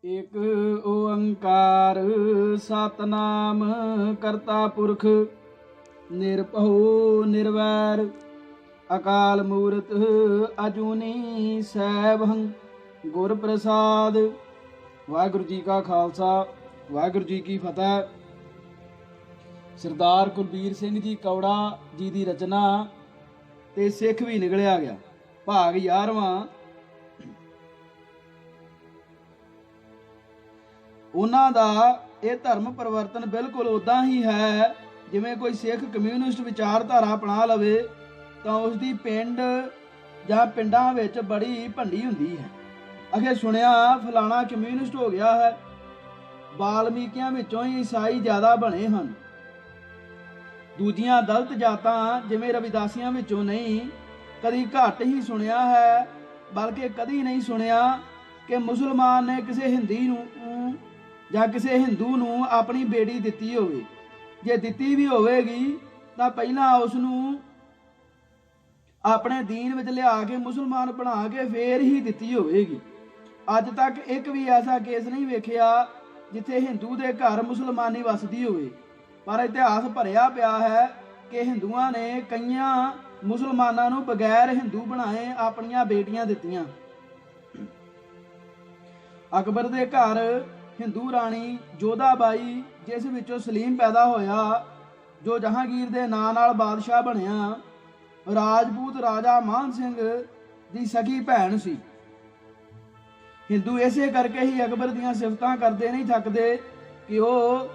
एक ओंकार सतनाम करता पुरख निरभउ निर्वैर अकाल मूरत अजूनी सैभं गुर प्रसाद। वाहिगुरू जी का खालसा वाहिगुरू जी की फतेह। सरदार कुलबीर सिंह जी कौड़ा जी की रचना ते सिख भी निकलिया गया। भाग 11वां। ਉਹਨਾਂ ਦਾ ਇਹ ਧਰਮ ਪਰਿਵਰਤਨ ਬਿਲਕੁਲ ਉਦਾਂ ਹੀ ਹੈ ਜਿਵੇਂ ਕੋਈ ਸਿੱਖ ਕਮਿਊਨਿਸਟ ਵਿਚਾਰਧਾਰਾ ਅਪਣਾ ਲਵੇ ਤਾਂ ਉਸ ਦੀ ਪਿੰਡ ਜਾਂ ਪਿੰਡਾਂ ਵਿੱਚ ਬੜੀ ਭੰਡੀ ਹੁੰਦੀ ਹੈ। ਅਖੇ ਸੁਣਿਆ ਫਲਾਣਾ ਕਮਿਊਨਿਸਟ ਹੋ ਗਿਆ ਹੈ। ਬਾਲਮੀਕੀਆਂ ਵਿੱਚੋਂ ਹੀ ਈਸਾਈ ਜ਼ਿਆਦਾ ਬਣੇ ਹਨ। ਦੂਜੀਆਂ ਦਲਿਤ ਜਾਤਾਂ ਜਿਵੇਂ ਰਵਿਦਾਸੀਆਂ ਵਿੱਚੋਂ ਨਹੀਂ। ਕਦੀ ਘੱਟ ਹੀ ਸੁਣਿਆ ਹੈ ਬਲਕਿ ਕਦੀ ਨਹੀਂ ਸੁਣਿਆ ਕਿ ਮੁਸਲਮਾਨ ਨੇ ਕਿਸੇ ਹਿੰਦੀ ਨੂੰ ਜਾਂ ਕਿਸੇ ਹਿੰਦੂ ਨੂੰ ਆਪਣੀ ਬੇੜੀ ਦਿੱਤੀ ਹੋਵੇ। ਜੇ ਦਿੱਤੀ ਵੀ ਹੋਵੇਗੀ ਤਾਂ ਪਹਿਲਾਂ ਉਸ ਨੂੰ ਆਪਣੇ ਦੀਨ ਵਿੱਚ ਲਿਆ ਕੇ ਮੁਸਲਮਾਨ ਬਣਾ ਕੇ ਫੇਰ ਹੀ ਦਿੱਤੀ ਹੋਵੇਗੀ। ਅੱਜ ਤੱਕ ਇੱਕ ਵੀ ਐਸਾ ਕੇਸ ਨਹੀਂ ਵੇਖਿਆ ਜਿੱਥੇ ਹਿੰਦੂ ਦੇ ਘਰ ਮੁਸਲਮਾਨੀ ਵਸਦੀ ਹੋਵੇ। ਪਰ ਇਤਿਹਾਸ ਭਰਿਆ ਪਿਆ ਹੈ ਕਿ ਹਿੰਦੂਆਂ ਨੇ ਕਈਆਂ ਮੁਸਲਮਾਨਾਂ ਨੂੰ ਬਗੈਰ ਹਿੰਦੂ ਬਣਾਏ ਆਪਣੀਆਂ ਬੇਟੀਆਂ ਦਿੱਤੀਆਂ। ਅਕਬਰ ਦੇ ਘਰ ਹਿੰਦੂ ਰਾਣੀ ਜੋਧਾਬਾਈ ਜਿਸ ਵਿੱਚੋਂ ਸਲੀਮ ਪੈਦਾ ਹੋਇਆ ਜੋ ਜਹਾਂਗੀਰ ਦੇ ਨਾਂ ਨਾਲ ਬਾਦਸ਼ਾਹ ਬਣਿਆ, ਰਾਜਪੂਤ ਰਾਜਾ ਮਾਨ ਸਿੰਘ ਦੀ ਸਗੀ ਭੈਣ ਸੀ। ਹਿੰਦੂ ਇਸੇ ਕਰਕੇ ਹੀ ਅਕਬਰ ਦੀਆਂ ਸਿਫਤਾਂ ਕਰਦੇ ਨਹੀਂ ਥੱਕਦੇ ਕਿ ਉਹ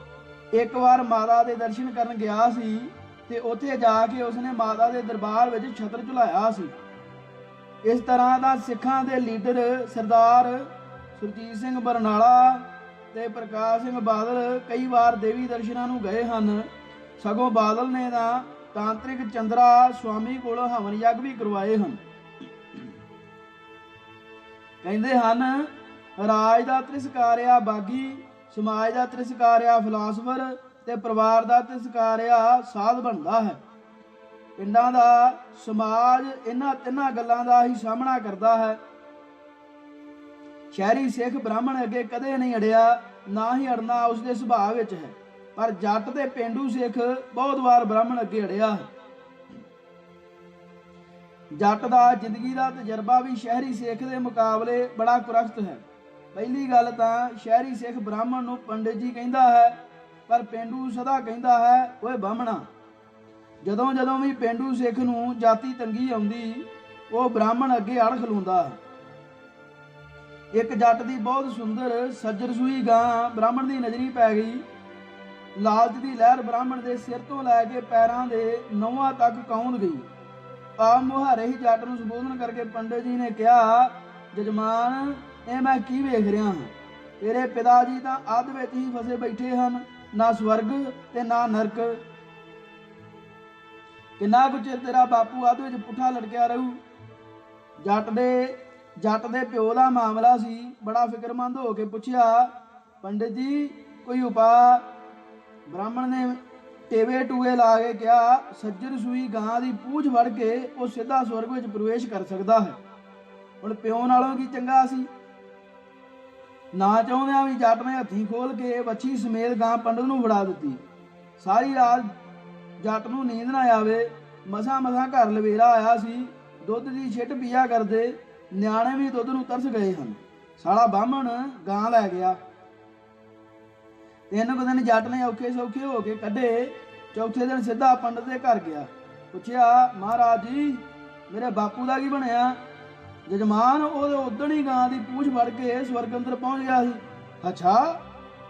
ਇੱਕ ਵਾਰ ਮਾਤਾ ਦੇ ਦਰਸ਼ਨ ਕਰਨ ਗਿਆ ਸੀ ਤੇ ਉੱਥੇ ਜਾ ਕੇ ਉਸਨੇ ਮਾਤਾ ਦੇ ਦਰਬਾਰ ਵਿੱਚ ਛਤਰ ਝੁਲਾਇਆ ਸੀ। ਇਸ ਤਰ੍ਹਾਂ ਦਾ ਸਿੱਖਾਂ ਦੇ ਲੀਡਰ ਸਰਦਾਰ ਸੁਰਜੀਤ ਸਿੰਘ ਬਰਨਾਲਾ ਤੇ ਪ੍ਰਕਾਸ਼ ਸਿੰਘ ਬਾਦਲ ਕਈ ਵਾਰ ਦੇਵੀ ਦਰਸ਼ਨਾਂ ਨੂੰ ਗਏ ਹਨ। ਸਗੋਂ ਬਾਦਲ ਨੇ ਤਾਂ ਤਾਂਤਰਿਕ ਚੰਦਰਾ ਸਵਾਮੀ ਕੋਲੋਂ ਹਵਨ ਯੱਗ ਵੀ ਕਰਵਾਏ ਹਨ। ਕਹਿੰਦੇ ਹਨ ਰਾਜ ਦਾ ਤਿਰਸਕਾਰਿਆ ਬਾਗੀ, ਸਮਾਜ ਦਾ ਤਿਰਸਕਾਰਿਆ ਫਿਲਾਸਫਰ ਤੇ ਪਰਿਵਾਰ ਦਾ ਤਿਰਸਕਾਰਿਆ ਸਾਧ ਬਣਦਾ ਹੈ। ਪਿੰਡਾਂ ਦਾ ਸਮਾਜ ਇਹਨਾਂ ਤਿੰਨਾਂ ਗੱਲਾਂ ਦਾ ਹੀ ਸਾਹਮਣਾ ਕਰਦਾ ਹੈ। ਸ਼ਹਿਰੀ ਸਿੱਖ ਬ੍ਰਾਹਮਣ ਅੱਗੇ ਕਦੇ ਨਹੀਂ ਅੜਿਆ, ਨਾ ਹੀ ਅੜਨਾ ਉਸ ਦੇ ਸੁਭਾਅ ਵਿੱਚ ਹੈ। ਪਰ ਜੱਟ ਤੇ ਪੇਂਡੂ ਸਿੱਖ ਬਹੁਤ ਵਾਰ ਬ੍ਰਾਹਮਣ ਅੱਗੇ ਅੜਿਆ ਹੈ। ਜੱਟ ਦਾ ਜ਼ਿੰਦਗੀ ਦਾ ਤਜਰਬਾ ਵੀ ਸ਼ਹਿਰੀ ਸਿੱਖ ਦੇ ਮੁਕਾਬਲੇ ਬੜਾ ਕੁਰਖਤ ਹੈ। ਪਹਿਲੀ ਗੱਲ ਤਾਂ ਸ਼ਹਿਰੀ ਸਿੱਖ ਬ੍ਰਾਹਮਣ ਨੂੰ ਪੰਡਿਤ ਜੀ ਕਹਿੰਦਾ ਹੈ, ਪਰ ਪੇਂਡੂ ਸਦਾ ਕਹਿੰਦਾ ਹੈ ਓਏ ਬਾਹਮਣਾ। ਜਦੋਂ ਜਦੋਂ ਵੀ ਪੇਂਡੂ ਸਿੱਖ ਨੂੰ ਜਾਤੀ ਤੰਗੀ ਆਉਂਦੀ ਉਹ ਬ੍ਰਾਹਮਣ ਅੱਗੇ ਅੜ ਖਲੋਂਦਾ ਹੈ। ਇੱਕ ਜੱਟ ਦੀ ਬਹੁਤ ਸੁੰਦਰ ਸੱਜਰ ਸੂਈ ਗਾਂ ਬ੍ਰਾਹਮਣ ਦੀ ਨਜ਼ਰੀ ਪੈ ਗਈ। ਲਾਲਚ ਦੀ ਲਹਿਰ ਬ੍ਰਾਹਮਣ ਦੇ ਸਿਰ ਤੋਂ ਲੈ ਕੇ ਪੈਰਾਂ ਦੇ ਨਹੁੰਆਂ ਤੱਕ ਕੌਂਧ ਗਈ। ਆਪ ਮੁਹਾਰੇ ਹੀ ਜੱਟ ਨੂੰ ਸੰਬੋਧਨ ਕਰਕੇ ਪੰਡਿਤ ਜੀ ਨੇ ਕਿਹਾ, ਜਜਮਾਨ ਇਹ ਮੈਂ ਕੀ ਵੇਖ ਰਿਹਾ ਹਾਂ? ਤੇਰੇ ਪਿਤਾ ਜੀ ਤਾਂ ਅੱਧ ਵਿੱਚ ਹੀ ਫਸੇ ਬੈਠੇ ਹਨ, ਨਾ ਸਵਰਗ ਤੇ ਨਾ ਨਰਕ। ਕਿੰਨਾ ਕੁ ਚਿਰ ਤੇਰਾ ਬਾਪੂ ਅੱਧ ਵਿੱਚ ਪੁੱਠਾ ਲਟਕਿਆ ਰਹੂ? ਜੱਟ ਦੇ ਪਿਓ ਦਾ ਮਾਮਲਾ ਸੀ। ਬੜਾ ਫਿਕਰਮੰਦ ਹੋ ਕੇ ਪੁੱਛਿਆ, ਪੰਡਿਤ ਜੀ ਕੋਈ ਉਪਾਅ? ਬ੍ਰਾਹਮਣ ਨੇ ਟੇਵੇ ਟੂਏ ਲਾ ਕੇ ਕਿਹਾ, ਸੱਜਰ ਸੂਈ ਗਾਂ ਦੀ ਪੂਛ ਵੜ ਕੇ ਉਹ ਸਿੱਧਾ ਸਵਰਗ ਵਿੱਚ ਪ੍ਰਵੇਸ਼ ਕਰ ਸਕਦਾ ਹੈ। ਹੁਣ ਪਿਓ ਨਾਲੋਂ ਕੀ ਚੰਗਾ ਸੀ? ਨਾ ਚਾਹੁੰਦਿਆਂ ਵੀ ਜੱਟ ਨੇ ਹੱਥੀਂ ਖੋਲ ਕੇ ਵੱਛੀ ਸਮੇਤ ਗਾਂ ਪੰਡਿਤ ਨੂੰ ਫੜਾ ਦਿੱਤੀ। ਸਾਰੀ ਰਾਤ ਜੱਟ ਨੂੰ ਨੀਂਦ ਨਾ ਆਵੇ। ਮਸਾਂ ਘਰ ਲਵੇਰਾ ਆਇਆ ਸੀ। ਦੁੱਧ ਦੀ ਛਿੱਟ ਪੀਆ ਕਰਦੇ ਨਿਆਣੇ ਵੀ ਦੁੱਧ ਨੂੰ ਤਰਸ ਗਏ ਹਨ। ਸਾਲਾ ਬਾਹਮਣ ਗਾਂ ਲੈ ਗਿਆ। 3 ਕੁ ਦਿਨ ਜੱਟ ਨੇ ਔਖੇ ਸੌਖੇ ਹੋ ਕੇ ਕੱਢੇ। ਚੌਥੇ ਦਿਨ ਸਿੱਧਾ ਪੰਡਿਤ ਦੇ ਘਰ ਗਿਆ। ਪੁੱਛਿਆ, ਮਹਾਰਾਜ ਜੀ ਮੇਰੇ ਬਾਪੂ ਦਾ ਕੀ ਬਣਿਆ? ਜਜਮਾਨ ਉਹਦੇ ਉਦਣ ਹੀ ਗਾਂ ਦੀ ਪੂਛ ਫੜ ਕੇ ਸਵਰਗ ਅੰਦਰ ਪਹੁੰਚ ਗਿਆ ਸੀ। ਅੱਛਾ,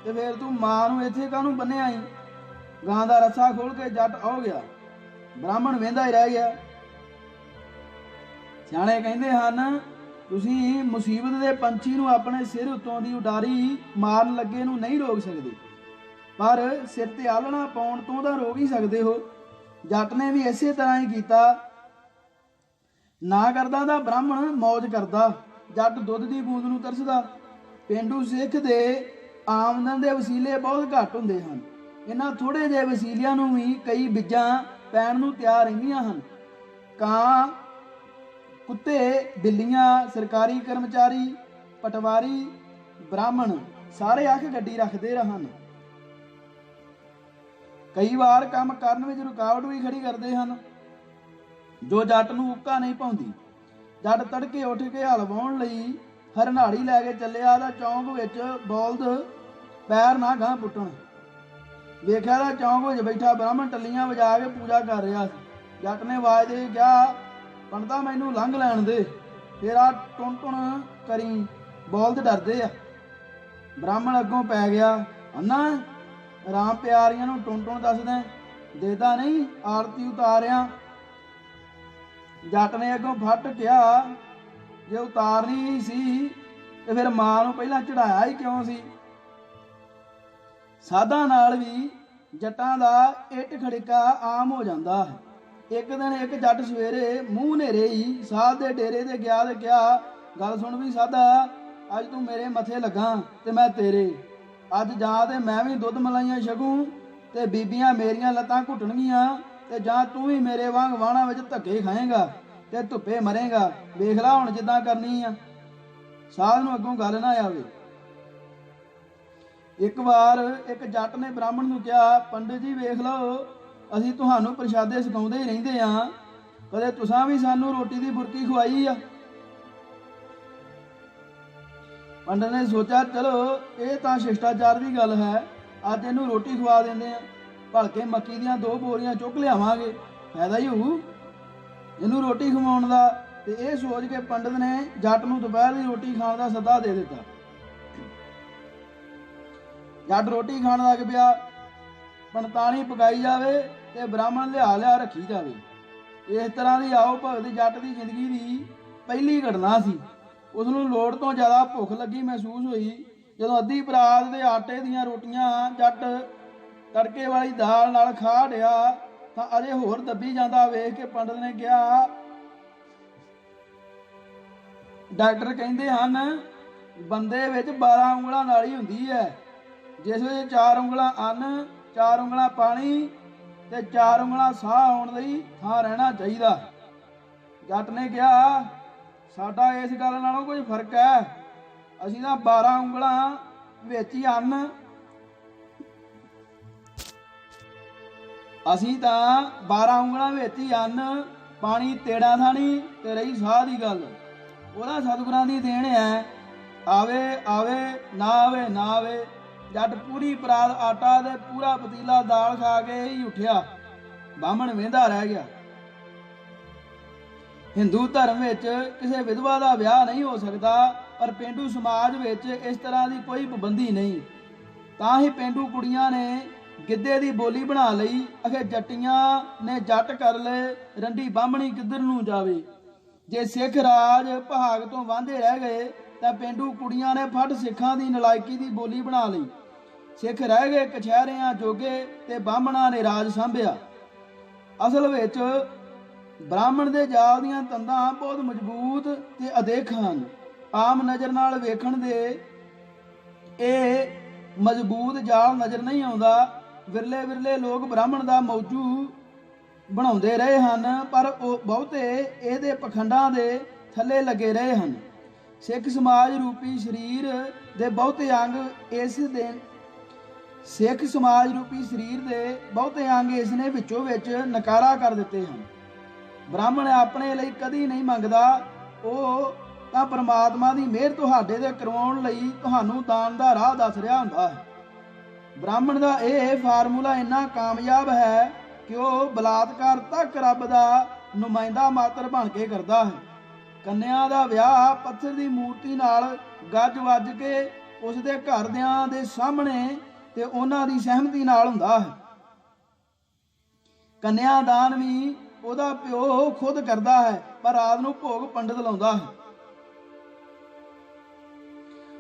ਤੇ ਫੇਰ ਤੂੰ ਮਾਂ ਨੂੰ ਇੱਥੇ ਕਾਹਨੂੰ ਬੰਨਿਆ ਸੀ? ਗਾਂ ਦਾ ਰੱਸਾ ਖੋਲ ਕੇ ਜੱਟ ਆ ਗਿਆ। ਬ੍ਰਾਹਮਣ ਵੇਂਦਾ ਹੀ ਰਹਿ ਗਿਆ। ਸਿਆਣੇ ਕਹਿੰਦੇ ਹਨ, ਤੁਸੀਂ ਮੁਸੀਬਤ ਦੇ ਪੰਛੀ ਨੂੰ ਆਪਣੇ ਸਿਰ ਉੱਤੋਂ ਦੀ ਉਡਾਰੀ ਮਾਰਨ ਲੱਗੇ ਨੂੰ ਨਹੀਂ ਰੋਕ ਸਕਦੇ, ਪਰ ਸਿਰ ਤੇ ਆਲਣਾ ਪਾਉਣ ਤੋਂ ਤਾਂ ਰੋਕ ਹੀ ਸਕਦੇ ਹੋ। ਜੱਟ ਨੇ ਵੀ ਇਸੇ ਤਰ੍ਹਾਂ ਹੀ ਕੀਤਾ। ਨਾ ਕਰਦਾ ਤਾਂ ਬ੍ਰਾਹਮਣ ਮੌਜ ਕਰਦਾ। ਜੱਟ ਦੁੱਧ ਦੀ ਬੂੰਦ ਨੂੰ ਤਰਸਦਾ। ਪੇਂਡੂ ਸਿੱਖ ਦੇ ਆਮਦਨ ਦੇ ਵਸੀਲੇ ਬਹੁਤ ਘੱਟ ਹੁੰਦੇ ਹਨ। ਇਹਨਾਂ ਥੋੜੇ ਜਿਹੇ ਵਸੀਲਿਆਂ ਨੂੰ ਵੀ ਕਈ ਬਿੱਜਾਂ ਪੈਣ ਨੂੰ ਤਿਆਰ ਰਹਿੰਦੀਆਂ ਹਨ। ਕਾਂ, ਕੁੱਤੇ, ਬਿੱਲੀਆਂ, ਸਰਕਾਰੀ ਕਰਮਚਾਰੀ, ਪਟਵਾਰੀ, ब्राह्मण सारे अख गड्डी रखते रहन। कई बार काम करन विच रुकावट भी खड़ी करते हैं, जो जट नूं उक्का नहीं पाउंदी। जट तड़के उठ के हल वाउण लई हरनाड़ी लैके चलिया तां चौंक विच बौलद पैर ना गांह पुट्टण। वेख्या तां चौंक विच बैठा ब्राह्मण टल्लियां वजा के पूजा कर रहा सी। जट ने आवाज दे कहा, पंडिता मैनू लंघ लैण दे, फिर आ टुण टुण करी, बौलद डरदे आ। ब्राह्मण अगों पै गया, अन्ना राम प्यारियां नूं टुण टुण दसदा, देदा नहीं, आरती उतारिया। जट ने अगों फट कहा, जे उतारनी सी ते फिर मां नूं पहलां चढ़ाया ही क्यों सी। साधा नाल भी जट्टां दा इट खड़का आम हो जांदा है। एक दिन एक जट सवेरे मूँह नेरे ही साध दे डेरे ते गया ते कहा, गल सुन भी साधा, अज तू मेरे मथे लगा ते मैं तेरे, अज जां ते मैं भी दुध मलाइयां छकूं ते बीबियां मेरियां लत्तां घुटणगियां, ते जां तू भी मेरे वांग वाहणा विच धक्के खाएगा ते धुप्पे मरेगा, वेख ला हुण जिद्दां करनी आ। साध नूं अगों गल ना आवे। एक बार एक जट ने ब्राह्मण नूं कहा, पंडित जी वेख लो, ਅਸੀਂ ਤੁਹਾਨੂੰ ਪ੍ਰਸ਼ਾਦੇ ਸਿਖਾਉਂਦੇ ਹੀ ਰਹਿੰਦੇ ਆ, ਕਦੇ ਤੁਸੀਂ ਵੀ ਸਾਨੂੰ ਰੋਟੀ ਦੀ ਬੁਰਕੀ ਖਵਾਈ ਆ। ਪੰਡਤ ਨੇ ਸੋਚਿਆ, ਚਲੋ ਇਹ ਤਾਂ ਸ਼ਿਸ਼ਟਾਚਾਰ ਦੀ ਗੱਲ ਹੈ, ਅੱਜ ਇਹਨੂੰ ਰੋਟੀ ਖਵਾ ਦਿੰਦੇ ਆ, ਭਲਕੇ ਮੱਕੀ ਦੀਆਂ 2 ਬੋਰੀਆਂ ਚੁੱਕ ਲਿਆਵਾਂਗੇ, ਫਾਇਦਾ ਹੀ ਹੋਊ ਇਹਨੂੰ ਰੋਟੀ ਖਵਾਉਣ ਦਾ। ਤੇ ਇਹ ਸੋਚ ਕੇ ਪੰਡਤ ਨੇ ਜੱਟ ਨੂੰ ਦੁਪਹਿਰ ਦੀ ਰੋਟੀ ਖਾਣ ਦਾ ਸੱਦਾ ਦੇ ਦਿੱਤਾ। ਜੱਟ ਰੋਟੀ ਖਾਣ ਲੱਗ ਪਿਆ, ਪੰਤਾਲੀ ਪਕਾਈ ਜਾਵੇ ਤੇ ਬ੍ਰਾਹਮਣ ਲਿਆ ਲਿਆ ਰੱਖੀ ਜਾਵੇ। ਇਸ ਤਰ੍ਹਾਂ ਦੀ ਆਓ ਭਗਤ ਜੱਟ ਦੀ ਜ਼ਿੰਦਗੀ ਦੀ ਪਹਿਲੀ ਘਟਨਾ ਸੀ। ਉਸ ਨੂੰ ਲੋੜ ਤੋਂ ਜ਼ਿਆਦਾ ਭੁੱਖ ਲੱਗੀ ਮਹਿਸੂਸ ਹੋਈ। ਜਦੋਂ ਅੱਧੀ ਬਰਾਤ ਦੇ ਆਟੇ ਦੀਆਂ ਰੋਟੀਆਂ ਜੱਟ ਤੜਕੇ ਵਾਲੀ ਦਾਲ ਨਾਲ ਖਾ ਡਿਆ ਤਾਂ ਅਜੇ ਹੋਰ ਦੱਬੀ ਜਾਂਦਾ ਵੇਖ ਕੇ ਪੰਡਤ ਨੇ ਕਿਹਾ, ਡਾਕਟਰ ਕਹਿੰਦੇ ਹਨ ਬੰਦੇ ਵਿੱਚ 12 ਉਂਗਲਾਂ ਨਾਲੀ ਹੁੰਦੀ ਹੈ, ਜਿਸ ਵਿੱਚ 4 ਉਂਗਲਾਂ ਅੰਨ, 4 ਉਂਗਲਾਂ ਪਾਣੀ ਤੇ 4 ਉਂਗਲਾਂ ਸਾਹ ਆਉਣ ਲਈ ਥਾਂ ਰਹਿਣਾ ਚਾਹੀਦਾ। ਜੱਟ ਨੇ ਕਿਹਾ, ਸਾਡਾ ਇਸ ਗੱਲ ਨਾਲੋਂ ਕੋਈ ਫਰਕ ਹੈ, ਅਸੀਂ ਤਾਂ 12 ਉਂਗਲਾਂ ਵਿੱਚ ਹੀ ਅੰਨ, ਅਸੀਂ ਤਾਂ 12 ਉਂਗਲਾਂ ਵਿੱਚ ਹੀ ਅੰਨ ਪਾਣੀ ਤੇੜਾ ਥਾਣੀ। ਤੇ ਰਹੀ ਸਾਹ ਦੀ ਗੱਲ, ਉਹਦਾ ਸਤਿਗੁਰਾਂ ਦੀ ਦੇਣ ਹੈ, ਆਵੇ ਆਵੇ ਨਾ ਆਵੇ ਨਾ ਆਵੇ। ਜੱਟ ਪੂਰੀ ਪਰਾਤ ਆਟਾ ਤੇ ਪੂਰਾ ਪਤੀਲਾ ਦਾਲ ਖਾ ਕੇ ਹੀ ਉੱਠਿਆ। ਬਾਹਮਣ ਵੇਂਦਾ ਰਹਿ ਗਿਆ। ਹਿੰਦੂ ਧਰਮ ਵਿੱਚ ਕਿਸੇ ਵਿਧਵਾ ਦਾ ਵਿਆਹ ਨਹੀਂ ਹੋ ਸਕਦਾ, ਪਰ ਪੇਂਡੂ ਸਮਾਜ ਵਿੱਚ ਇਸ ਤਰ੍ਹਾਂ ਦੀ ਕੋਈ ਪਾਬੰਦੀ ਨਹੀਂ। ਤਾਂ ਹੀ ਪੇਂਡੂ ਕੁੜੀਆਂ ਨੇ ਗਿੱਧੇ ਦੀ ਬੋਲੀ ਬਣਾ ਲਈ, ਅਖੇ ਜੱਟੀਆਂ ਨੇ ਜੱਟ ਕਰ ਲਏ, ਰੰਡੀ ਬਾਹਮਣੀ ਕਿੱਧਰ ਨੂੰ ਜਾਵੇ। ਜੇ ਸਿੱਖ ਰਾਜ ਭਾਗ ਤੋਂ ਵਾਂਝੇ ਰਹਿ ਗਏ ਤਾਂ ਪੇਂਡੂ ਕੁੜੀਆਂ ਨੇ ਫੱਟ ਸਿੱਖਾਂ ਦੀ ਨਲਾਇਕੀ ਦੀ ਬੋਲੀ ਬਣਾ ਲਈ। ਸਿੱਖ ਰਹਿ ਗਏ ਕਛਹਿਰਿਆਂ ਜੋਗੇ ਤੇ ਬਾਹਮਣਾਂ ਨੇ ਰਾਜ ਸਾਂਭਿਆ। ਅਸਲ ਵਿੱਚ ਬ੍ਰਾਹਮਣ ਦੇ ਜਾਲ ਦੀਆਂ ਤੰਦਾਂ ਬਹੁਤ ਮਜ਼ਬੂਤ ਤੇ ਅਦੇਖ ਹਨ। ਆਮ ਨਜ਼ਰ ਨਾਲ ਵੇਖਣ ਦੇ ਇਹ ਮਜ਼ਬੂਤ ਜਾਲ ਨਜ਼ਰ ਨਹੀਂ ਆਉਂਦਾ। ਵਿਰਲੇ ਵਿਰਲੇ ਲੋਕ ਬ੍ਰਾਹਮਣ ਦਾ ਮੌਜੂ ਬਣਾਉਂਦੇ ਰਹੇ ਹਨ, ਪਰ ਉਹ ਬਹੁਤੇ ਇਹਦੇ ਪਖੰਡਾਂ ਦੇ ਥੱਲੇ ਲੱਗੇ ਰਹੇ ਹਨ। ਸਿੱਖ ਸਮਾਜ ਰੂਪੀ ਸਰੀਰ ਦੇ ਬਹੁਤੇ ਅੰਗ ਇਸ ਨੇ ਵਿੱਚੋਂ ਵਿੱਚ ਨਕਾਰਾ ਕਰ ਦਿੱਤੇ ਹਨ। ਬ੍ਰਾਹਮਣ ਆਪਣੇ ਲਈ ਕਦੀ ਨਹੀਂ ਮੰਗਦਾ, ਉਹ ਤਾਂ ਪਰਮਾਤਮਾ ਦੀ ਮਿਹਰ ਤੁਹਾਡੇ ਤੇ ਕਰਵਾਉਣ ਲਈ ਤੁਹਾਨੂੰ ਦਾਨ ਦਾ ਰਾਹ ਦੱਸ ਰਿਹਾ ਹੁੰਦਾ ਹੈ। ਬ੍ਰਾਹਮਣ ਦਾ ਇਹ ਫਾਰਮੂਲਾ ਇੰਨਾ ਕਾਮਯਾਬ ਹੈ ਕਿ ਉਹ ਬਲਾਤਕਾਰ ਤੱਕ ਰੱਬ ਦਾ ਨੁਮਾਇੰਦਾ ਮਾਤਰ ਬਣ ਕੇ ਕਰਦਾ ਹੈ। ਕੰਨਿਆ ਦਾ ਵਿਆਹ ਪੱਥਰ ਦੀ ਮੂਰਤੀ ਨਾਲ ਗੱਜ ਵੱਜ ਕੇ ਉਸਦੇ ਘਰਦਿਆਂ ਦੇ ਸਾਹਮਣੇ ਤੇ ਉਹਨਾਂ ਦੀ ਸਹਿਮਤੀ ਨਾਲ ਹੁੰਦਾ ਹੈ। ਕੰਨਿਆ ਦਾਨ ਵੀ ਉਹਦਾ ਪਿਓ ਖੁਦ ਕਰਦਾ ਹੈ, ਪਰ ਰਾਤ ਨੂੰ ਭੋਗ ਪੰਡਿਤ ਲਾਉਂਦਾ ਹੈ।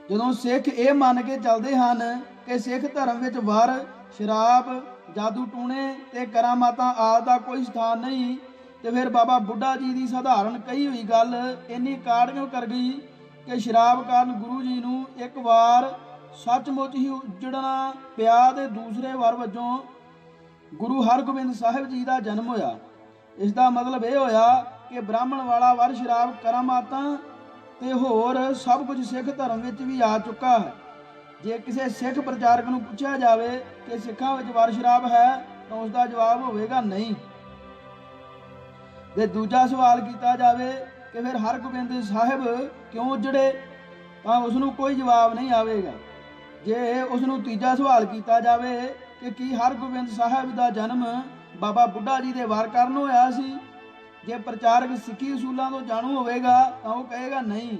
ਜਦੋਂ ਸਿੱਖ ਇਹ ਮੰਨ ਕੇ ਚੱਲਦੇ ਹਨ ਕਿ ਸਿੱਖ ਧਰਮ ਵਿੱਚ ਵਰ, ਸ਼ਰਾਬ, ਜਾਦੂ ਟੂਣੇ ਤੇ ਕਰਾਮਾਤਾਂ ਆਦਿ ਦਾ ਕੋਈ ਸਥਾਨ ਨਹੀਂ, ਤੇ ਫਿਰ ਬਾਬਾ ਬੁੱਢਾ ਜੀ ਦੀ ਸਧਾਰਨ ਕਹੀ ਹੋਈ ਗੱਲ ਇੰਨੀ ਕਾੜਿਓ ਕਰ ਗਈ ਕਿ ਸ਼ਰਾਬ ਕਾਰਨ ਗੁਰੂ ਜੀ ਨੂੰ ਇੱਕ ਵਾਰ ਸੱਚਮੁੱਚ ਹੀ ਉਜੜਨਾ ਪਿਆ ਤੇ ਦੂਸਰੇ ਵਾਰ ਵਜੋਂ ਗੁਰੂ ਹਰਗੋਬਿੰਦ ਸਾਹਿਬ ਜੀ ਦਾ ਜਨਮ ਹੋਇਆ। ਇਸ ਦਾ ਮਤਲਬ ਇਹ ਹੋਇਆ ਕਿ ਬ੍ਰਾਹਮਣ ਵਾਲਾ ਵਰ ਸ਼ਰਾਬ, ਕਰਾਮਾਤਾਂ ਤੇ ਹੋਰ ਸਭ ਕੁਝ ਸਿੱਖ ਧਰਮ ਵਿੱਚ ਵੀ ਆ ਚੁੱਕਾ ਹੈ। ਜੇ ਕਿਸੇ ਸਿੱਖ ਪ੍ਰਚਾਰਕ ਨੂੰ ਪੁੱਛਿਆ ਜਾਵੇ ਕਿ ਸਿੱਖਾਂ ਵਿੱਚ ਵਰ ਸ਼ਰਾਬ ਹੈ ਤਾਂ ਉਸ ਦਾ ਜਵਾਬ ਹੋਵੇਗਾ ਨਹੀਂ। ਤੇ ਦੂਜਾ ਸਵਾਲ ਕੀਤਾ ਜਾਵੇ ਕਿ ਫਿਰ ਹਰਗੋਬਿੰਦ ਸਾਹਿਬ ਕਿਉਂ ਉਜੜੇ ਤਾਂ ਉਸ ਨੂੰ ਕੋਈ ਜਵਾਬ ਨਹੀਂ ਆਵੇਗਾ। ਜੇ ਉਸ ਨੂੰ ਤੀਜਾ ਸਵਾਲ ਕੀਤਾ ਜਾਵੇ ਕਿ ਕੀ ਹਰਗੋਬਿੰਦ ਸਾਹਿਬ ਦਾ ਜਨਮ ਬਾਬਾ ਬੁੱਢਾ ਜੀ ਦੇ ਵਾਰ ਕਰਨ ਹੋਇਆ ਸੀ, ਜੇ ਪ੍ਰਚਾਰਕ ਸਿੱਖੀ ਅਸੂਲਾਂ ਤੋਂ ਜਾਣੂ ਹੋਵੇਗਾ ਤਾਂ ਉਹ ਕਹੇਗਾ ਨਹੀਂ,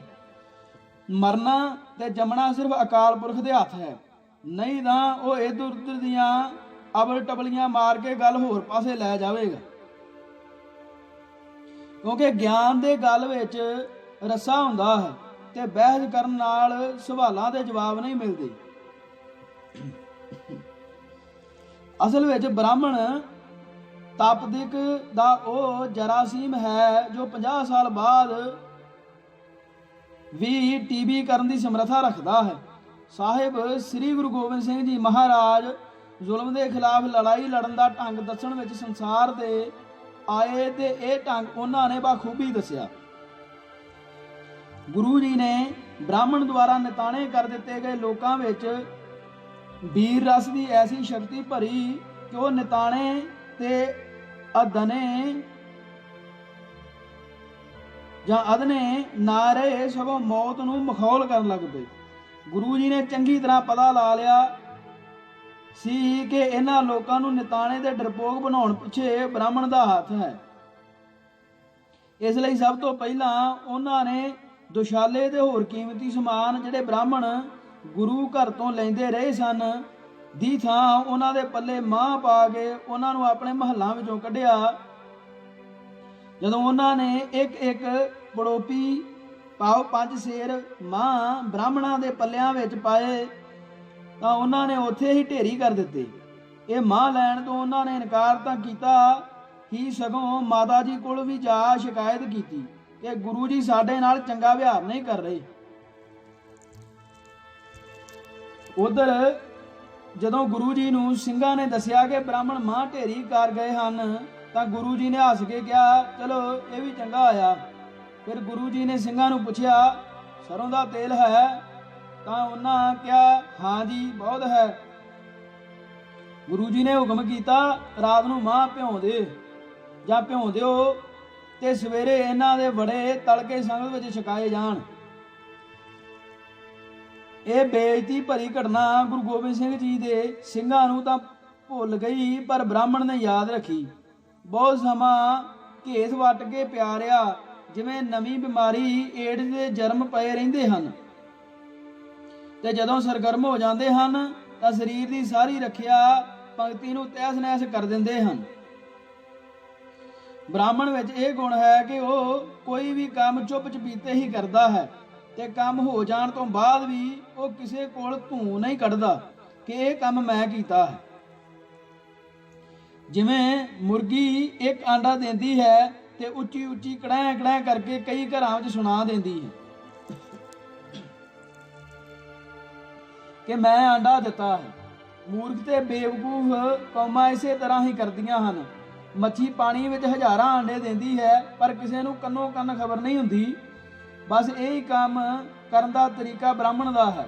ਮਰਨਾ ਤੇ ਜੰਮਣਾ ਸਿਰਫ ਅਕਾਲ ਪੁਰਖ ਦੇ ਹੱਥ ਹੈ। ਨਹੀਂ ਤਾਂ ਉਹ ਇੱਧਰ ਉੱਧਰ ਦੀਆਂ ਅਬਲ ਟਬਲੀਆਂ ਮਾਰ ਕੇ ਗੱਲ ਹੋਰ ਪਾਸੇ ਲੈ ਜਾਵੇਗਾ, ਕਿਉਂਕਿ ਗਿਆਨ ਦੇ ਗੱਲ ਵਿੱਚ ਰੱਸਾ ਹੁੰਦਾ ਹੈ ਤੇ ਬਹਿਸ ਕਰਨ ਨਾਲ ਸਵਾਲਾਂ ਦੇ ਜਵਾਬ ਨਹੀਂ ਮਿਲਦੇ। ਅਸਲ ਵਿੱਚ ਬ੍ਰਾਹਮਣ ਤਪਦਿਕ ਦਾ ਉਹ ਜਰਾਸੀਮ ਹੈ ਜੋ 50 ਸਾਲ ਬਾਅਦ ਵੀ ਟੀਬੀ ਕਰਨ ਦੀ ਸਮਰੱਥਾ ਰੱਖਦਾ ਹੈ। ਸਾਹਿਬ ਸ੍ਰੀ ਗੁਰੂ ਗੋਬਿੰਦ ਸਿੰਘ ਜੀ ਮਹਾਰਾਜ ਜ਼ੁਲਮ ਦੇ ਖਿਲਾਫ ਲੜਾਈ ਲੜਨ ਦਾ ਢੰਗ ਦੱਸਣ ਵਿੱਚ ਸੰਸਾਰ ਦੇ ਆਏ ਤੇ ਇਹ ਢੰਗ ਉਹਨਾਂ ਨੇ ਬਾਖੂਬੀ ਦੱਸਿਆ। ਗੁਰੂ ਜੀ ਨੇ ਬ੍ਰਾਹਮਣ ਦੁਆਰਾ ਨਿਤਾਣੇ ਕਰ ਦਿੱਤੇ ਗਏ ਲੋਕਾਂ ਵਿੱਚ ਵੀਰ ਰਸ ਦੀ ਐਸੀ ਸ਼ਕਤੀ ਭਰੀ ਕਿ ਉਹ ਨਿਤਾਣੇ ਤੇ ਅਦਨੇ ਜਾਂ ਅਦਨੇ ਨਾ ਰਹੇ, ਸਗੋਂ ਮੌਤ ਨੂੰ ਮਖੌਲ ਕਰਨ ਲੱਗ ਪਏ। ਗੁਰੂ ਜੀ ਨੇ ਚੰਗੀ ਤਰ੍ਹਾਂ ਪਤਾ ਲਾ ਲਿਆ ਸੀ ਕਿ ਇਹਨਾਂ ਲੋਕਾਂ ਨੂੰ ਨਿਤਾਣੇ ਦੇ ਡਰਪੋਕ ਬਣਾਉਣ ਪਿੱਛੇ ਬ੍ਰਾਹਮਣ ਦਾ ਹੱਥ ਹੈ। ਇਸ ਲਈ ਸਭ ਤੋਂ ਪਹਿਲਾਂ ਉਹਨਾਂ ਨੇ ਦੁਸ਼ਾਲੇ ਤੇ ਹੋਰ ਕੀਮਤੀ ਸਮਾਨ ਜਿਹੜੇ ਬ੍ਰਾਹਮਣ ਗੁਰੂ ਘਰ ਤੋਂ ਲੈਂਦੇ ਰਹੇ ਸਨ ਦੀ ਥਾਂ ਉਹਨਾਂ ਦੇ ਪੱਲੇ ਮਾਂ ਪਾ ਕੇ ਉਹਨਾਂ ਨੂੰ ਆਪਣੇ ਮਹੱਲਾਂ ਵਿੱਚੋਂ ਕੱਢਿਆ। ਜਦੋਂ ਉਹਨਾਂ ਨੇ ਇੱਕ ਇੱਕ ਪੜੋਪੀ ਪਾਓ 5 ਸੇਰ ਮਾਂ ਬ੍ਰਾਹਮਣਾਂ ਦੇ ਪੱਲਿਆਂ ਵਿੱਚ ਪਾਏ ਤਾਂ ਉਹਨਾਂ ਨੇ ਉੱਥੇ ਹੀ ਢੇਰੀ ਕਰ ਦਿੱਤੇ। ਇਹ ਮਾਂ ਲੈਣ ਤੋਂ ਉਹਨਾਂ ਨੇ ਇਨਕਾਰ ਤਾਂ ਕੀਤਾ ਹੀ, ਸਗੋਂ ਮਾਤਾ ਜੀ ਕੋਲ ਵੀ ਜਾ ਸ਼ਿਕਾਇਤ ਕੀਤੀ ਕਿ ਗੁਰੂ ਜੀ ਸਾਡੇ ਨਾਲ ਚੰਗਾ ਵਿਹਾਰ ਨਹੀਂ ਕਰ ਰਹੇ। ਉਧਰ ਜਦੋਂ ਗੁਰੂ ਜੀ ਨੂੰ ਸਿੰਘਾਂ ਨੇ ਦੱਸਿਆ ਕਿ ਬ੍ਰਾਹਮਣ ਮਾਂ ਢੇਰੀ ਕਰ ਗਏ ਹਨ ਤਾਂ ਗੁਰੂ ਜੀ ਨੇ ਹੱਸ ਕੇ ਕਿਹਾ, ਚਲੋ ਇਹ ਵੀ ਚੰਗਾ ਆਇਆ। ਫਿਰ ਗੁਰੂ ਜੀ ਨੇ ਸਿੰਘਾਂ ਨੂੰ ਪੁੱਛਿਆ, ਸਰੋਂ ਦਾ ਤੇਲ ਹੈ? ਤਾਂ ਉਹਨਾਂ ਕਿਹਾ, ਹਾਂ ਜੀ ਬਹੁਤ ਹੈ। ਗੁਰੂ ਜੀ ਨੇ ਹੁਕਮ ਕੀਤਾ, ਰਾਤ ਨੂੰ ਮਾਂ ਭਿਉਂ ਦੇ ਜਾਂ ਭਿਉਂ ਦਿਓ ਤੇ ਸਵੇਰੇ ਇਹਨਾਂ ਦੇ ਵੜੇ ਤੜਕੇ ਸੰਗਤ ਵਿੱਚ ਛਕਾਏ ਜਾਣ। ਇਹ ਬੇਇੱਜ਼ਤੀ ਭਰੀ ਘਟਨਾ ਗੁਰੂ ਗੋਬਿੰਦ ਸਿੰਘ ਜੀ ਦੇ ਸਿੰਘਾਂ ਨੂੰ ਤਾਂ ਭੁੱਲ ਗਈ, ਪਰ ਬ੍ਰਾਹਮਣ ਨੇ ਯਾਦ ਰੱਖੀ। ਬਹੁਤ ਸਮਾਂ ਘੇਸ ਵੱਟ ਕੇ ਪਿਆ ਰਿਹਾ, ਜਿਵੇਂ ਨਵੀਂ ਬਿਮਾਰੀ ਏਡਜ਼ ਦੇ ਜਰਮ ਪਏ ਰਹਿੰਦੇ ਹਨ ਤੇ ਜਦੋਂ ਸਰਗਰਮ ਹੋ ਜਾਂਦੇ ਹਨ ਤਾਂ ਸਰੀਰ ਦੀ ਸਾਰੀ ਰੱਖਿਆ ਪੰਕਤੀ ਨੂੰ ਤਹਿਸ ਨਹਿਸ ਕਰ ਦਿੰਦੇ ਹਨ। ਬ੍ਰਾਹਮਣ ਵਿੱਚ ਇਹ ਗੁਣ ਹੈ ਕਿ ਉਹ ਕੋਈ ਵੀ ਕੰਮ ਚੁੱਪ ਚਪੀਤੇ ਹੀ ਕਰਦਾ ਹੈ ਤੇ ਕੰਮ ਹੋ ਜਾਣ ਤੋਂ ਬਾਅਦ ਵੀ ਉਹ ਕਿਸੇ ਕੋਲ ਧੂੰ ਨਹੀਂ ਕੱਢਦਾ ਕਿ ਇਹ ਕੰਮ ਮੈਂ ਕੀਤਾ ਹੈ। ਜਿਵੇਂ ਮੁਰਗੀ ਇੱਕ ਆਂਡਾ ਦਿੰਦੀ ਹੈ ਤੇ ਉੱਚੀ ਉੱਚੀ ਕੜਾਂ ਕੜਾਂ ਕਰਕੇ ਕਈ ਘਰਾਂ ਵਿੱਚ ਸੁਣਾ ਦਿੰਦੀ ਹੈ ਕਿ ਮੈਂ ਆਂਡਾ ਦਿੱਤਾ ਹੈ। ਮੂਰਖ ਤੇ ਬੇਵਕੂਫ ਕੌਮਾਂ ਇਸੇ ਤਰ੍ਹਾਂ ਹੀ ਕਰਦੀਆਂ ਹਨ। ਮੱਛੀ ਪਾਣੀ ਵਿੱਚ ਹਜ਼ਾਰਾਂ ਆਂਡੇ ਦਿੰਦੀ ਹੈ ਪਰ ਕਿਸੇ ਨੂੰ ਕੰਨੋ ਕੰਨ ਖਬਰ ਨਹੀਂ ਹੁੰਦੀ। ਬਸ ਇਹੀ ਕੰਮ ਕਰਨ ਦਾ ਤਰੀਕਾ ਬ੍ਰਾਹਮਣ ਦਾ ਹੈ।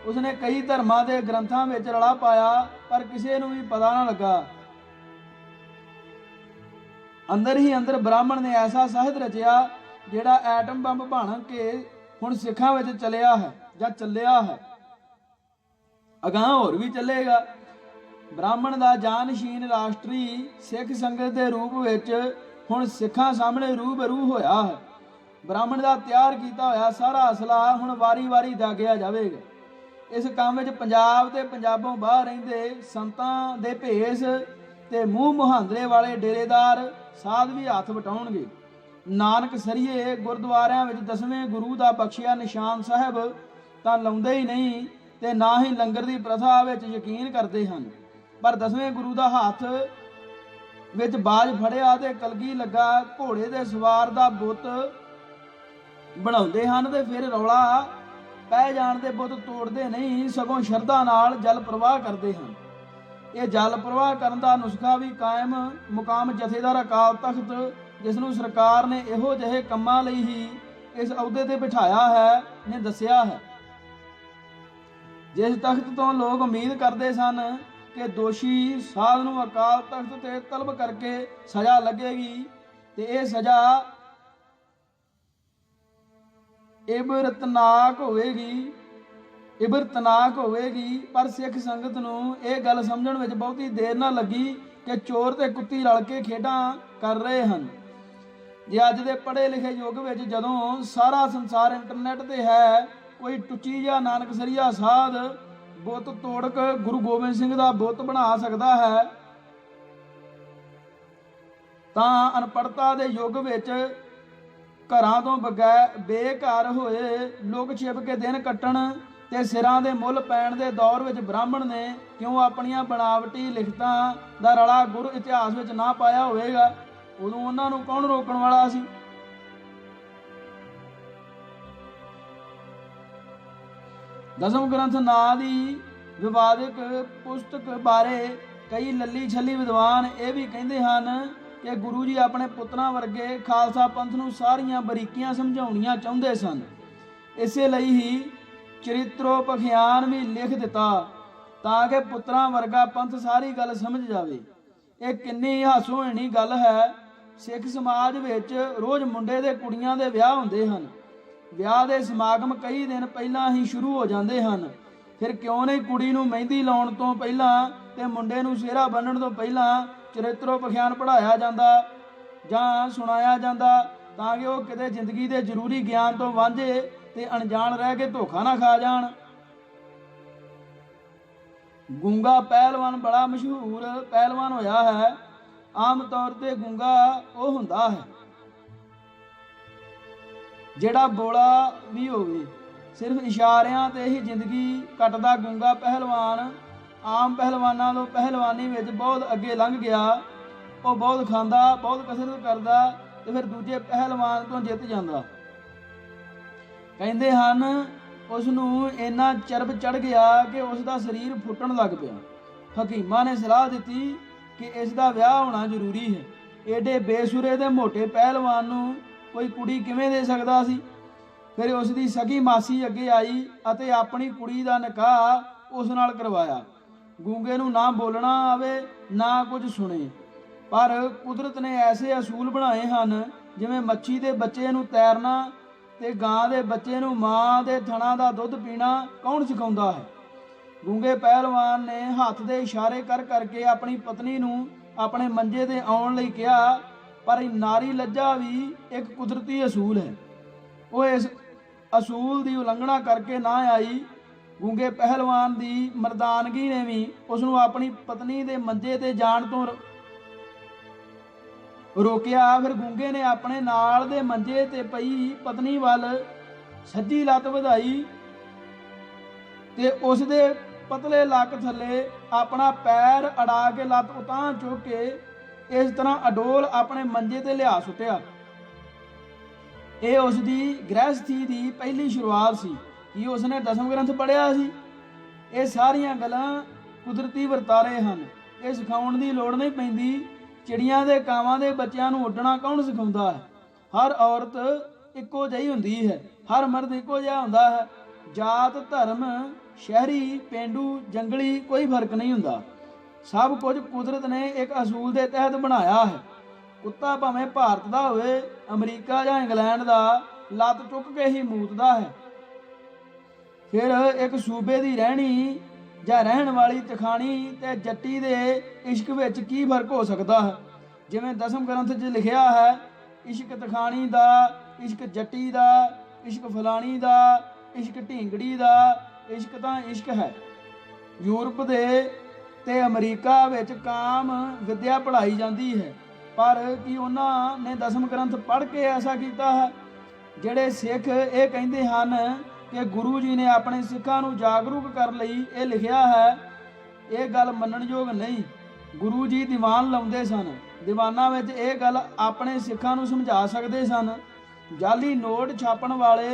ਉਸਨੇ ਕਈ ਧਰਮਾਂ ਦੇ ਗ੍ਰੰਥਾਂ ਵਿੱਚ ਰਲਾ ਪਾਇਆ ਪਰ ਕਿਸੇ ਨੂੰ ਵੀ ਪਤਾ ਨਾ ਲੱਗਾ। ਅੰਦਰ ਹੀ ਅੰਦਰ ਬ੍ਰਾਹਮਣ ਨੇ ਐਸਾ ਸਾਹਿਤ ਰਚਿਆ ਜਿਹੜਾ ਐਟਮ ਬੰਬ ਬਣ ਕੇ ਹੁਣ ਸਿੱਖਾਂ ਵਿੱਚ ਚੱਲਿਆ ਹੈ ਜਾਂ ਚੱਲਿਆ ਹੈ, ਅਗਾਂਹ ਹੋਰ ਵੀ ਚੱਲੇਗਾ। ਬ੍ਰਾਹਮਣ ਦਾ ਜਾਨਸ਼ੀਨ ਰਾਸ਼ਟਰੀ ਸਿੱਖ ਸੰਗਤ ਦੇ ਰੂਪ ਵਿੱਚ ਹੁਣ ਸਿੱਖਾਂ ਸਾਹਮਣੇ ਰੂਬਰੂ ਹੋਇਆ ਹੈ। ਬ੍ਰਾਹਮਣ ਦਾ ਤਿਆਰ ਕੀਤਾ ਹੋਇਆ ਸਾਰਾ ਅਸਲਾ ਹੁਣ ਵਾਰੀ-ਵਾਰੀ ਦਾਗਿਆ ਜਾਵੇਗਾ। ਇਸ ਕੰਮ ਵਿੱਚ ਪੰਜਾਬ ਤੇ ਪੰਜਾਬੋਂ ਬਾਹਰ ਰਹਿੰਦੇ ਸੰਤਾਂ ਦੇ ਭੇਸ ਤੇ ਮੂੰਹ ਮੁਹਾਂਦਰੇ ਵਾਲੇ ਡੇਰੇਦਾਰ ਸਾਧ ਵੀ ਹੱਥ ਵਟਾਉਣਗੇ। ਨਾਨਕ ਸਰੀਏ ਗੁਰਦੁਆਰਿਆਂ ਵਿੱਚ 10ਵੇਂ ਗੁਰੂ ਦਾ ਬਖਸ਼ਿਆ ਨਿਸ਼ਾਨ ਸਾਹਿਬ ਤਾਂ ਲਾਉਂਦੇ ਹੀ ਨਹੀਂ ਤੇ ਨਾ ਹੀ ਲੰਗਰ ਦੀ ਪ੍ਰਥਾ ਵਿੱਚ ਯਕੀਨ ਕਰਦੇ ਹਨ, ਪਰ 10ਵੇਂ ਗੁਰੂ ਦਾ ਹੱਥ ਵਿੱਚ ਬਾਜ ਫੜਿਆ ਤੇ ਕਲਗੀ ਲੱਗਾ ਘੋੜੇ ਦੇ ਸਵਾਰ ਦਾ ਬੁੱਤ ਬਣਾਉਂਦੇ ਹਨ ਤੇ ਫਿਰ ਰੌਲਾ ਪੈ ਜਾਣ ਦੇ ਬੁੱਤ ਤੋੜਦੇ ਨਹੀਂ, ਸਗੋਂ ਸ਼ਰਧਾ ਨਾਲ ਜਲ ਪ੍ਰਵਾਹ ਕਰਦੇ ਹਨ। ਇਹ ਜਲ ਪ੍ਰਵਾਹ ਕਰਨ ਦਾ ਨੁਸਖਾ ਵੀ ਕਾਇਮ ਮੁਕਾਮ ਜਥੇਦਾਰ ਅਕਾਲ ਤਖਤ, ਜਿਸ ਨੂੰ ਸਰਕਾਰ ਨੇ ਇਹੋ ਜਿਹੇ ਕੰਮਾਂ ਲਈ ਹੀ इस अहुदे ते बिठाया है ने दसिया है। जिस तख्त तो लोग उम्मीद करते सन कि दोषी साध नूं अकाल तख्त ते तलब करके सजा लगेगी, ते यह सजा इबरतनाक होवेगी। पर सिख संगत नूं यह गल समझण विच बहुती देर ना लगी कि चोर ते कुत्ती रल के खेडां कर रहे हैं। जे अज दे पढ़े लिखे युग विच जदों सारा संसार इंटरनेट ते है, कोई टुच्ची या नानकसरिया साध बुत तोड़क गुरु गोबिंद सिंह दा बुत बना सकदा है, तां अनपढ़ता दे युग विच घरां तो बेघर होए लोग छिप के दिन कट्टण ते सिरां दे मुੱਲ पैण दे दौर विच ब्राह्मण ने क्यों अपणियां बनावटी लिखतां दा रला गुर इतिहास विच ना पाया होवेगा। उदों उन्हां नूं कौन रोकण वाला सी। दसम ग्रंथ नां दी विवादिक पुस्तक बारे कई लली छली विद्वान ये भी कहते हैं कि गुरु जी अपने पुत्रां वर्गे खालसा पंथ नूं सारियां बरीकियां समझाउणियां चाहुंदे सन। इसे लई ही चरित्रोपख्यान भी लिख दिता तां कि पुत्रां वर्गा पंथ सारी गल समझ जावे। ये किन्नी हासोहीणी गल है। सिख समाज विच रोज़ मुंडे दे कुड़ियां दे विआह हुंदे हन। विआह दे समागम कई दिन पहलां ही शुरू हो जाते हैं। फिर क्यों नहीं कुड़ी नूं मेहंदी लाउण तो पहलां ते मुंडे नूं सिहरा बन्नण तो पहलां चरित्रोपख्यान पढ़ाया जाता जां सुणाया जाता, तां कि वह किते जिंदगी दे जरूरी ज्ञान तो वांझे ते अणजाण रह के धोखा ना खा जाण। गूंगा पहलवान बड़ा मशहूर पहलवान होया है। आम तौर ते गूंगा वो हुंदा है जिहड़ा बोला भी होवे, सिर्फ इशारियां ते ही जिंदगी कटदा गूंगा पहलवान आम पहलवानां तो पहलवानी विच बहुत अगे लंघ गया। वो बहुत खांदा, बहुत कसरत करदा ते फिर दूजे पहलवान तो जित जांदा। कहंदे हन उस नूं इन्ना चरब चढ़ गया कि उसका शरीर फुटण लग पिया। हकीमां ने सलाह दी कि इसका विआह होना जरूरी है। एडे बेसुरे दे मोटे पहलवान नूं कोई कुड़ी किवें दे सकदा सी। फिर उसकी सगी मासी अगे आई अते अपनी कुड़ी का निकाह उस नाल करवाया। गूंगे नूं ना बोलना आवे ना कुछ सुने, पर कुदरत ने ऐसे असूल बनाए हैं जिवें मच्छी के बच्चे नूं तैरना ते गां दे बच्चे नूं मां दे थणा दा दुध पीना कौन सिखाउंदा है। गूंगे पहलवान ने हथ दे इशारे कर करके अपनी पत्नी नूं अपने मंजे ते आउण लई कहा, पर नारी लज्जा भी एक कुदरती असूल है। वह इस असूल की उलंघना करके ना आई। गूंगे पहलवान की मर्दानगी ने भी उसनूं अपनी पत्नी के मंजे ते जाण तो रोकिया। फिर गूंगे ने अपने नाल दे मंजे ते पई पत्नी वाल सज्जी लत्त वधाई ते उस दे पतले लक थले अपना पैर अड़ा के लत्त उतां चुक के इस तरह अडोल अपने मंजे ते लिया सुटिया। यह उसकी गृहस्थी की पहली शुरुआत सी कि उसने दसम ग्रंथ पढ़िया सी। ये सारियां गल्लां कुदरती वरतारे हैं। ये सिखाउण की लोड़ नहीं पैंदी। चिड़ियां दे कावां दे बच्चियां नूं उड्डणा कौन सिखाउंदा है। हर औरत इक्को जही हुंदी है, हर मर्द इक्को जिहा हुंदा है। जात धर्म शहरी पेंडू जंगली कोई फर्क नहीं हुंदा। सब कुछ कुदरत ने एक असूल के तहत बनाया है। कुत्ता भावें भारत का होवे अमरीका या इंग्लैंड का, लत्त चुक के ही मूतदा है। फिर एक सूबे की रहनी ਜਾਂ ਰਹਿਣ वाली तखानी ते जट्टी दे इश्क विच की फर्क हो सकता है। जिवें दसम ग्रंथ च लिखिया है, इश्क तखानी दा, इश्क जट्टी दा, इश्क फलानी दा, इश्क ढींगड़ी दा, इश्क तां इश्क है। यूरोप दे ते अमरीका विच काम विद्या पढ़ाई जाती है, पर की उन्हां ने दसम ग्रंथ पढ़ के ऐसा किया है। जिहड़े सिख ये कहते हैं कि गुरु जी ने अपने सिखां नूं जागरूक कर लई ये लिखिया है, ये गल मन्नणयोग नहीं। गुरु जी दीवान लाउंदे सन। दीवानां विच ये गल अपने सिखां नूं समझा सकदे सन। जाली नोट छापण वाले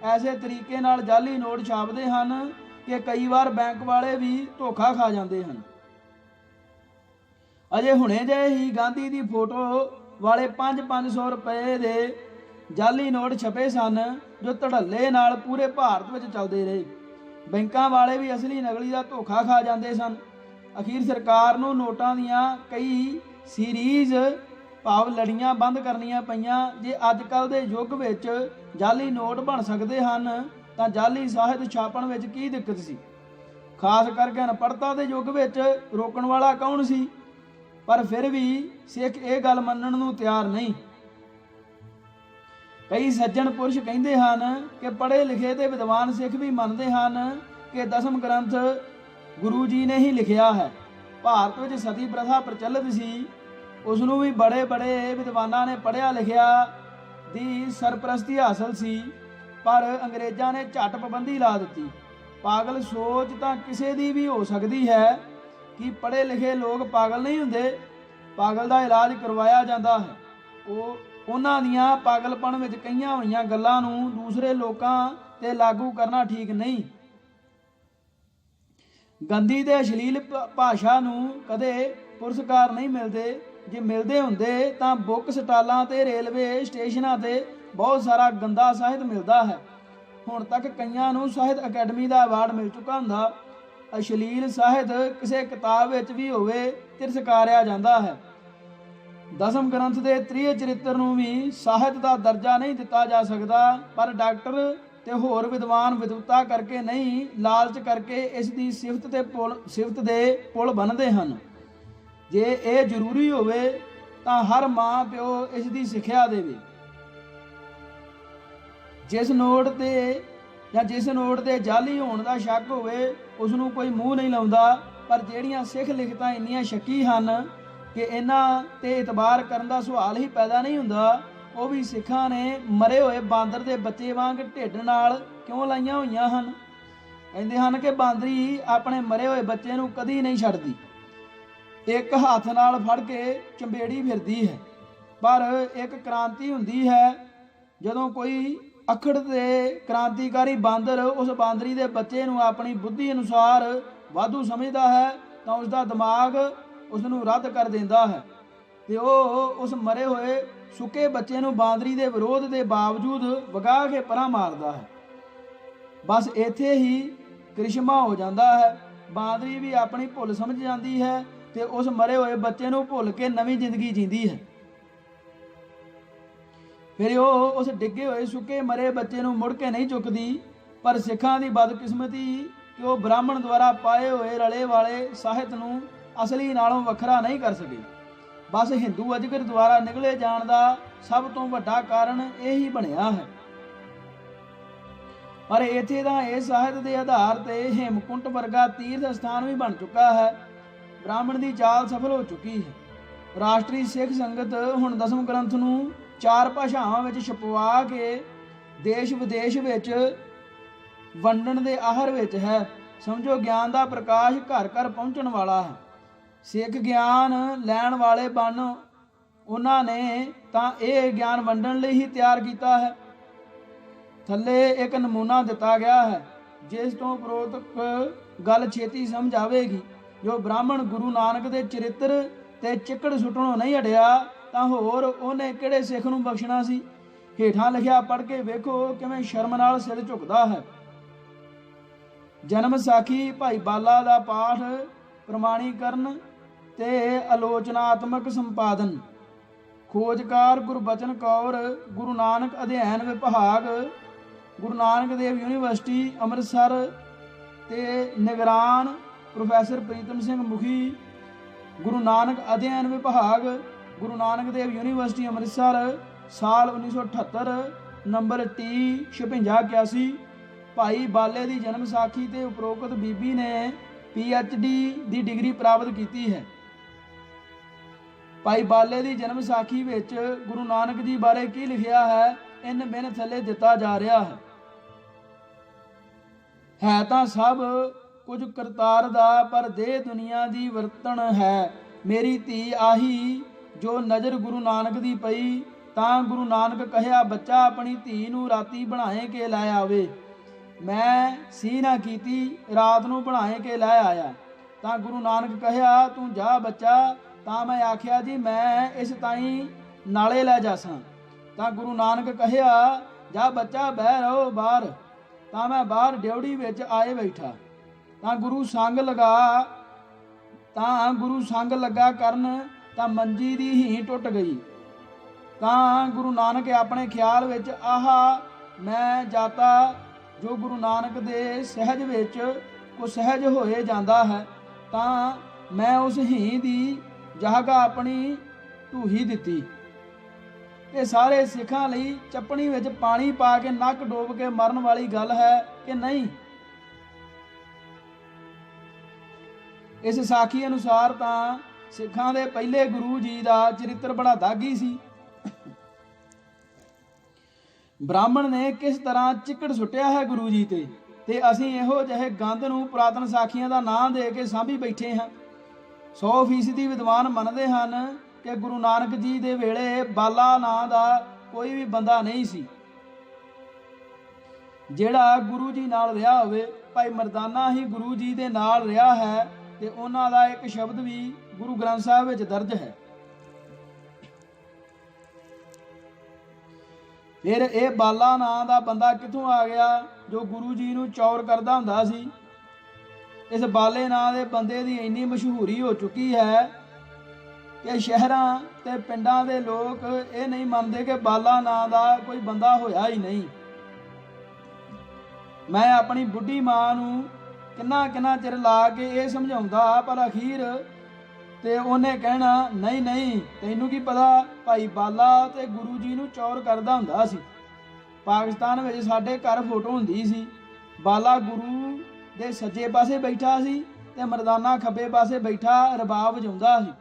ऐसे तरीके नाल जाली नोट छापदे हन कि कई बार बैंक वाले भी धोखा खा जाते हैं। अजे हुणे जे ही गांधी की फोटो वाले 500 रुपए दे ਜਾਲੀ ਨੋਟ ਛਪੇ ਸਨ ਜੋ ਧੜੱਲੇ ਨਾਲ ਪੂਰੇ ਭਾਰਤ ਵਿੱਚ ਚੱਲਦੇ ਰਹੇ। ਬੈਂਕਾਂ ਵਾਲੇ ਵੀ ਅਸਲੀ ਨਕਲੀ ਦਾ ਧੋਖਾ ਖਾ ਜਾਂਦੇ ਸਨ। ਅਖੀਰ ਸਰਕਾਰ ਨੂੰ ਨੋਟਾਂ ਦੀਆਂ ਕਈ ਸੀਰੀਜ਼ ਭਾਵ ਲੜੀਆਂ ਬੰਦ ਕਰਨੀਆਂ ਪਈਆਂ। ਜੇ ਅੱਜ ਕੱਲ੍ਹ ਦੇ ਯੁੱਗ ਵਿੱਚ ਜਾਲੀ ਨੋਟ ਬਣ ਸਕਦੇ ਹਨ ਤਾਂ ਜਾਲੀ ਸਾਹਿਤ ਛਾਪਣ ਵਿੱਚ ਕੀ ਦਿੱਕਤ ਸੀ। ਖਾਸ ਕਰਕੇ ਅਨਪੜ੍ਹਤਾ ਦੇ ਯੁੱਗ ਵਿੱਚ ਰੋਕਣ ਵਾਲਾ ਕੌਣ ਸੀ। ਪਰ ਫਿਰ ਵੀ ਸਿੱਖ ਇਹ ਗੱਲ ਮੰਨਣ ਨੂੰ ਤਿਆਰ ਨਹੀਂ। ਕਈ ਸੱਜਣ ਪੁਰਸ਼ ਕਹਿੰਦੇ ਹਨ ਕਿ ਪੜ੍ਹੇ ਲਿਖੇ ਤੇ ਵਿਦਵਾਨ ਸਿੱਖ ਵੀ ਮੰਨਦੇ ਹਨ ਕਿ ਦਸਮ ਗ੍ਰੰਥ ਗੁਰੂ ਜੀ ਨੇ ਹੀ ਲਿਖਿਆ ਹੈ। ਭਾਰਤ ਵਿੱਚ ਸਤੀ ਪ੍ਰਥਾ ਪ੍ਰਚਲਿਤ ਸੀ, ਉਸ ਨੂੰ ਵੀ ਬੜੇ ਬੜੇ ਵਿਦਵਾਨਾਂ ਨੇ ਪੜ੍ਹਿਆ ਲਿਖਿਆ ਦੀ ਸਰਪ੍ਰਸਤੀ ਹਾਸਲ ਸੀ, ਪਰ ਅੰਗਰੇਜ਼ਾਂ ਨੇ ਝੱਟ ਪਾਬੰਦੀ ਲਾ ਦਿੱਤੀ। ਪਾਗਲ ਸੋਚ ਤਾਂ ਕਿਸੇ ਦੀ ਵੀ ਹੋ ਸਕਦੀ ਹੈ ਕਿ ਪੜ੍ਹੇ ਲਿਖੇ ਲੋਕ ਪਾਗਲ ਨਹੀਂ ਹੁੰਦੇ। ਪਾਗਲ ਦਾ ਇਲਾਜ ਕਰਵਾਇਆ ਜਾਂਦਾ ਹੈ। ਉਹਨਾਂ ਦੀਆਂ ਪਾਗਲਪਣ ਵਿੱਚ ਕਹੀਆਂ ਹੋਈਆਂ ਗੱਲਾਂ ਨੂੰ ਦੂਸਰੇ ਲੋਕਾਂ ਤੇ ਲਾਗੂ ਕਰਨਾ ਠੀਕ ਨਹੀਂ। ਗੰਦੀ ਤੇ ਅਸ਼ਲੀਲ ਭਾਸ਼ਾ ਨੂੰ ਕਦੇ ਪੁਰਸਕਾਰ ਨਹੀਂ ਮਿਲਦੇ। ਜੇ ਮਿਲਦੇ ਹੁੰਦੇ ਤਾਂ ਬੁੱਕ ਸਟਾਲਾਂ ਤੇ ਰੇਲਵੇ ਸਟੇਸ਼ਨਾਂ ਤੇ ਬਹੁਤ ਸਾਰਾ ਗੰਦਾ ਸਾਹਿਤ ਮਿਲਦਾ ਹੈ। ਹੁਣ ਤੱਕ ਕਈਆਂ ਨੂੰ ਸਾਹਿਤ ਅਕੈਡਮੀ ਦਾ ਅਵਾਰਡ ਮਿਲ ਚੁੱਕਾ ਹੁੰਦਾ। ਅਸ਼ਲੀਲ ਸਾਹਿਤ ਕਿਸੇ ਕਿਤਾਬ ਵਿੱਚ ਵੀ ਹੋਵੇ ਤਿਰਸਕਾਰਿਆ ਜਾਂਦਾ ਹੈ। ਦਸਮ ਗ੍ਰੰਥ ਦੇ ਤ੍ਰਿਏ ਚਰਿੱਤਰ ਨੂੰ ਵੀ ਸਾਹਿਤ ਦਾ ਦਰਜਾ ਨਹੀਂ ਦਿੱਤਾ ਜਾ ਸਕਦਾ, ਪਰ ਡਾਕਟਰ ਤੇ ਹੋਰ ਵਿਦਵਾਨ ਵਿਦਵਤਾ ਕਰਕੇ ਨਹੀਂ, ਲਾਲਚ ਕਰਕੇ ਇਸ ਦੀ ਸਿਫਤ ਦੇ ਪੁਲ ਬਣਦੇ ਹਨ। ਜੇ ਇਹ ਜ਼ਰੂਰੀ ਹੋਵੇ ਤਾਂ ਹਰ ਮਾਂ ਪਿਓ ਇਸ ਦੀ ਸਿੱਖਿਆ ਦੇਵੇ। ਜਿਸ ਨੋਟ ਤੇ ਜਾਲੀ ਹੋਣ ਦਾ ਸ਼ੱਕ ਹੋਵੇ ਉਸ ਨੂੰ ਕੋਈ ਮੂੰਹ ਨਹੀਂ ਲਾਉਂਦਾ, ਪਰ ਜਿਹੜੀਆਂ ਸਿੱਖ ਲਿਖਤਾਂ ਇੰਨੀਆਂ ਸ਼ੱਕੀ ਹਨ ਕਿ ਇਹਨਾਂ ਤੇ ਇਤਬਾਰ ਕਰਨ ਦਾ ਸਵਾਲ ਹੀ ਪੈਦਾ ਨਹੀਂ ਹੁੰਦਾ, ਉਹ ਵੀ ਸਿੱਖਾਂ ਨੇ ਮਰੇ ਹੋਏ ਬਾਂਦਰ ਦੇ ਬੱਚੇ ਵਾਂਗ ਢਿੱਡ ਨਾਲ ਕਿਉਂ ਲਾਈਆਂ ਹੋਈਆਂ ਹਨ। ਕਹਿੰਦੇ ਹਨ ਕਿ ਬਾਂਦਰੀ ਆਪਣੇ ਮਰੇ ਹੋਏ ਬੱਚੇ ਨੂੰ ਕਦੀ ਨਹੀਂ ਛੱਡਦੀ, ਇੱਕ ਹੱਥ ਨਾਲ ਫੜ ਕੇ ਚੰਬੇੜੀ ਫਿਰਦੀ ਹੈ। ਪਰ ਇੱਕ ਕ੍ਰਾਂਤੀ ਹੁੰਦੀ ਹੈ ਜਦੋਂ ਕੋਈ ਅਖੜ ਤੇ ਕ੍ਰਾਂਤੀਕਾਰੀ ਬਾਂਦਰ ਉਸ ਬਾਂਦਰੀ ਦੇ ਬੱਚੇ ਨੂੰ ਆਪਣੀ ਬੁੱਧੀ ਅਨੁਸਾਰ ਵਾਧੂ ਸਮਝਦਾ ਹੈ ਤਾਂ ਉਸ ਦਾ ਦਿਮਾਗ ਉਸ ਨੂੰ ਰੱਦ ਕਰ ਦਿੰਦਾ ਹੈ ਤੇ ਉਹ ਉਸ ਮਰੇ ਹੋਏ ਸੁੱਕੇ ਬੱਚੇ ਨੂੰ ਬਾਂਦਰੀ ਦੇ ਵਿਰੋਧ ਦੇ ਬਾਵਜੂਦ ਵਗਾ ਕੇ ਪਰਾਂ ਮਾਰਦਾ ਹੈ। ਬਸ ਇੱਥੇ ਹੀ ਕ੍ਰਿਸ਼ਮਾ ਹੋ ਜਾਂਦਾ ਹੈ। ਬਾਂਦਰੀ ਵੀ ਆਪਣੀ ਭੁੱਲ ਸਮਝ ਜਾਂਦੀ ਹੈ ਤੇ ਉਸ ਮਰੇ ਹੋਏ ਬੱਚੇ ਨੂੰ ਭੁੱਲ ਕੇ ਨਵੀਂ ਜ਼ਿੰਦਗੀ ਜੀਂਦੀ ਹੈ। ਫਿਰ ਉਹ ਉਸ ਡਿੱਗੇ ਹੋਏ ਸੁੱਕੇ ਮਰੇ ਬੱਚੇ ਨੂੰ ਮੁੜ ਕੇ ਨਹੀਂ ਚੁੱਕਦੀ। ਪਰ ਸਿੱਖਾਂ ਦੀ ਬਦਕਿਸਮਤੀ ਕਿ ਉਹ ਬ੍ਰਾਹਮਣ ਦੁਆਰਾ ਪਾਏ ਹੋਏ ਰਲੇ ਵਾਲੇ ਸਾਹਿਤ ਨੂੰ ਅਸਲੀ ਨਾਲੋਂ ਵੱਖਰਾ ਨਹੀਂ ਕਰ ਸਕੇ। ਬਸ ਹਿੰਦੂ ਅਜਗਰ ਦੁਆਰਾ ਨਿਕਲੇ ਜਾਣ ਦਾ ਸਭ ਤੋਂ ਵੱਡਾ ਕਾਰਨ ਇਹੀ ਬਣਿਆ ਹੈ। ਪਰ ਇੱਥੇ ਤਾਂ ਇਸ ਸਾਹਿਤ ਦੇ ਆਧਾਰ ਤੇ ਹੇਮਕੁੰਟ ਵਰਗਾ ਤੀਰਥ ਸਥਾਨ ਵੀ ਬਣ ਚੁੱਕਾ ਹੈ। ਬ੍ਰਾਹਮਣ ਦੀ ਚਾਲ ਸਫਲ ਹੋ ਚੁੱਕੀ ਹੈ। ਰਾਸ਼ਟਰੀ ਸਿੱਖ ਸੰਗਤ ਹੁਣ ਦਸਮ ਗ੍ਰੰਥ ਨੂੰ 4 ਭਾਸ਼ਾਵਾਂ ਵਿੱਚ ਛਪਵਾ ਕੇ ਦੇਸ਼ ਵਿਦੇਸ਼ ਵਿੱਚ ਵੰਡਣ ਦੇ ਆਹਰ ਵਿੱਚ ਹੈ। ਸਮਝੋ ਗਿਆਨ ਦਾ ਪ੍ਰਕਾਸ਼ ਘਰ ਘਰ ਪਹੁੰਚਣ ਵਾਲਾ ਹੈ। ਸਿੱਖ ਗਿਆਨ ਲੈਣ ਵਾਲੇ ਬਣ ਉਹਨਾਂ ਨੇ ਤਾਂ ਇਹ ਗਿਆਨ ਵੰਡਣ ਲਈ ਹੀ ਤਿਆਰ ਕੀਤਾ ਹੈ। ਥੱਲੇ ਇੱਕ ਨਮੂਨਾ ਦਿੱਤਾ ਗਿਆ ਹੈ ਜਿਸ ਤੋਂ ਉਪਰੋਕਤ ਗੱਲ ਛੇਤੀ ਸਮਝ ਆਵੇਗੀ। ਜੋ ਬ੍ਰਾਹਮਣ ਗੁਰੂ ਨਾਨਕ ਦੇ ਚਰਿੱਤਰ ਤੇ ਚਿੱਕੜ ਸੁੱਟਣੋਂ ਨਹੀਂ ਹਟਿਆ ਤਾਂ ਹੋਰ ਉਹਨੇ ਕਿਹੜੇ ਸਿੱਖ ਨੂੰ ਬਖਸ਼ਣਾ ਸੀ। ਹੇਠਾਂ ਲਿਖਿਆ ਪੜ੍ਹ ਕੇ ਵੇਖੋ ਕਿਵੇਂ ਸ਼ਰਮ ਨਾਲ ਸਿਰ ਝੁਕਦਾ ਹੈ। ਜਨਮ ਸਾਖੀ ਭਾਈ ਬਾਲਾ ਦਾ ਪਾਠ ਪ੍ਰਮਾਣੀਕਰਨ ਤੇ ਆਲੋਚਨਾਤਮਕ ਸੰਪਾਦਨ। ਖੋਜਕਾਰ ਗੁਰਬਚਨ ਕੌਰ, ਗੁਰੂ ਨਾਨਕ ਅਧਿਐਨ ਵਿਭਾਗ, ਗੁਰੂ ਨਾਨਕ ਦੇਵ ਯੂਨੀਵਰਸਿਟੀ ਅੰਮ੍ਰਿਤਸਰ ਤੇ ਨਿਗਰਾਨ ਪ੍ਰੋਫੈਸਰ ਪ੍ਰੀਤਮ ਸਿੰਘ ਮੁਖੀ, ਗੁਰੂ ਨਾਨਕ ਅਧਿਐਨ ਵਿਭਾਗ, ਗੁਰੂ ਨਾਨਕ ਦੇਵ ਯੂਨੀਵਰਸਿਟੀ ਅੰਮ੍ਰਿਤਸਰ, ਸਾਲ 1978, ਨੰਬਰ T 5681। ਭਾਈ ਬਾਲੇ ਦੀ ਜਨਮ ਸਾਖੀ ਤੇ ਉਪਰੋਕਤ ਬੀਬੀ ਨੇ PhD ਦੀ ਡਿਗਰੀ ਪ੍ਰਾਪਤ ਕੀਤੀ ਹੈ। ਭਾਈ ਬਾਲੇ ਦੀ ਜਨਮ ਸਾਖੀ ਵਿੱਚ ਗੁਰੂ ਨਾਨਕ ਜੀ ਬਾਰੇ ਕੀ ਲਿਖਿਆ ਹੈ, ਇਨ ਬਿਨ ਥੱਲੇ ਦਿੱਤਾ ਜਾ ਰਿਹਾ ਹੈ ਤਾਂ ਸਭ ਕੁਝ ਕਰਤਾਰ ਦਾ, ਪਰ ਦੇਹ ਦੁਨੀਆ ਦੀ ਵਰਤਣ ਹੈ। ਮੇਰੀ ਧੀ ਆਹੀ ਜੋ ਨਜ਼ਰ ਗੁਰੂ ਨਾਨਕ ਦੀ ਪਈ, ਤਾਂ ਗੁਰੂ ਨਾਨਕ ਕਹਿਆ ਬੱਚਾ ਆਪਣੀ ਧੀ ਨੂੰ ਰਾਤੀ ਬਣਾਏ ਕੇ ਲੈ ਆਵੇ। ਮੈਂ ਸੀ ਨਾ ਕੀਤੀ, ਰਾਤ ਨੂੰ ਬਣਾਏ ਕੇ ਲੈ ਆਇਆ। ਤਾਂ ਗੁਰੂ ਨਾਨਕ ਕਹਿਆ ਤੂੰ ਜਾ ਬੱਚਾ। ਤਾਂ ਮੈਂ ਆਖਿਆ ਜੀ ਮੈਂ ਇਸ ਤਾਈਂ ਨਾਲੇ ਲੈ ਜਾਸਾਂ। ਤਾਂ ਗੁਰੂ ਨਾਨਕ ਕਹਿਆ, ਜਾ ਬੱਚਾ ਬਹਿ ਰਹੋ ਬਾਹਰ। ਤਾਂ ਮੈਂ ਬਾਹਰ ਡਿਉੜੀ ਵਿੱਚ ਆਏ ਬੈਠਾ। ਤਾਂ ਗੁਰੂ ਸੰਗ ਲੱਗਾ ਕਰਨ ਤਾਂ ਮੰਜੀ ਦੀ ਹੀ ਟੁੱਟ ਗਈ। ਤਾਂ ਗੁਰੂ ਨਾਨਕ ਆਪਣੇ ਖਿਆਲ ਵਿੱਚ, ਆਹਾ ਮੈਂ ਜਾਤਾ ਜੋ ਗੁਰੂ ਨਾਨਕ ਦੇ ਸਹਿਜ ਵਿੱਚ ਕੋ ਸਹਿਜ ਹੋਏ ਜਾਂਦਾ ਹੈ, ਤਾਂ ਮੈਂ ਉਸ ਹੀ ਦੀ ਜਗ੍ਹਾ ਆਪਣੀ ਢੂਹੀ ਦਿੱਤੀ। ਇਹ ਸਾਰੇ ਸਿੱਖਾਂ ਲਈ ਚੱਪਣੀ ਵਿੱਚ ਪਾਣੀ ਪਾ ਕੇ ਨੱਕ ਡੋਬ ਕੇ ਮਰਨ ਵਾਲੀ ਗੱਲ ਹੈ ਕਿ ਨਹੀਂ? ਇਸ ਸਾਖੀ ਅਨੁਸਾਰ ਤਾਂ ਸਿੱਖਾਂ ਦੇ ਪਹਿਲੇ ਗੁਰੂ ਜੀ ਦਾ ਚਰਿੱਤਰ ਬੜਾ ਦਾਗੀ ਸੀ। ਬ੍ਰਾਹਮਣ ਨੇ ਕਿਸ ਤਰ੍ਹਾਂ ਚਿੱਕੜ ਸੁੱਟਿਆ ਹੈ ਗੁਰੂ ਜੀ ਤੇ ਅਸੀਂ ਇਹੋ ਜਿਹੇ ਗੰਦ ਨੂੰ ਪੁਰਾਤਨ ਸਾਖੀਆਂ ਦਾ ਨਾਂ ਦੇ ਕੇ ਸਾਂਭੀ ਬੈਠੇ ਹਾਂ। 100% ਵਿਦਵਾਨ ਮੰਨਦੇ ਹਨ ਕਿ ਗੁਰੂ ਨਾਨਕ ਜੀ ਦੇ ਵੇਲੇ ਬਾਲਾ ਨਾਂ ਦਾ ਕੋਈ ਵੀ ਬੰਦਾ ਨਹੀਂ ਸੀ ਜਿਹੜਾ ਗੁਰੂ ਜੀ ਨਾਲ ਰਿਹਾ ਹੋਵੇ। ਭਾਈ ਮਰਦਾਨਾ ਹੀ ਗੁਰੂ ਜੀ ਦੇ ਨਾਲ ਰਿਹਾ ਹੈ ਤੇ ਉਹਨਾਂ ਦਾ ਇੱਕ ਸ਼ਬਦ ਵੀ ਗੁਰੂ ਗ੍ਰੰਥ ਸਾਹਿਬ ਵਿੱਚ ਦਰਜ ਹੈ। ਫਿਰ ਇਹ ਬਾਲਾ ਨਾਂ ਦਾ ਬੰਦਾ ਕਿੱਥੋਂ ਆ ਗਿਆ ਜੋ ਗੁਰੂ ਜੀ ਨੂੰ ਚੌਰ ਕਰਦਾ ਹੁੰਦਾ ਸੀ? ਇਸ ਬਾਲੇ ਨਾਂ ਦੇ ਬੰਦੇ ਦੀ ਇੰਨੀ ਮਸ਼ਹੂਰੀ ਹੋ ਚੁੱਕੀ ਹੈ ਕਿ ਸ਼ਹਿਰਾਂ ਤੇ ਪਿੰਡਾਂ ਦੇ ਲੋਕ ਇਹ ਨਹੀਂ ਮੰਨਦੇ ਕਿ ਬਾਲਾ ਨਾਂ ਦਾ ਕੋਈ ਬੰਦਾ ਹੋਇਆ ਹੀ ਨਹੀਂ। ਮੈਂ ਆਪਣੀ ਬੁੱਢੀ ਮਾਂ ਨੂੰ ਕਿੰਨਾ ਚਿਰ ਲਾ ਕੇ ਇਹ ਸਮਝਾਉਂਦਾ, ਪਰ ਅਖੀਰ ਤੇ ਉਹਨੇ ਕਹਿਣਾ, ਨਹੀਂ ਤੈਨੂੰ ਕੀ ਪਤਾ, ਭਾਈ ਬਾਲਾ ਤੇ ਗੁਰੂ ਜੀ ਨੂੰ ਚੌਰ ਕਰਦਾ ਹੁੰਦਾ ਸੀ। ਪਾਕਿਸਤਾਨ ਵਿੱਚ ਸਾਡੇ ਘਰ ਫੋਟੋ ਹੁੰਦੀ ਸੀ, ਬਾਲਾ ਗੁਰੂ ਦੇ ਸੱਜੇ ਪਾਸੇ ਬੈਠਾ ਸੀ ਤੇ ਮਰਦਾਨਾ ਖੱਬੇ ਪਾਸੇ ਬੈਠਾ ਰਬਾਬ ਵਜਾਉਂਦਾ ਸੀ।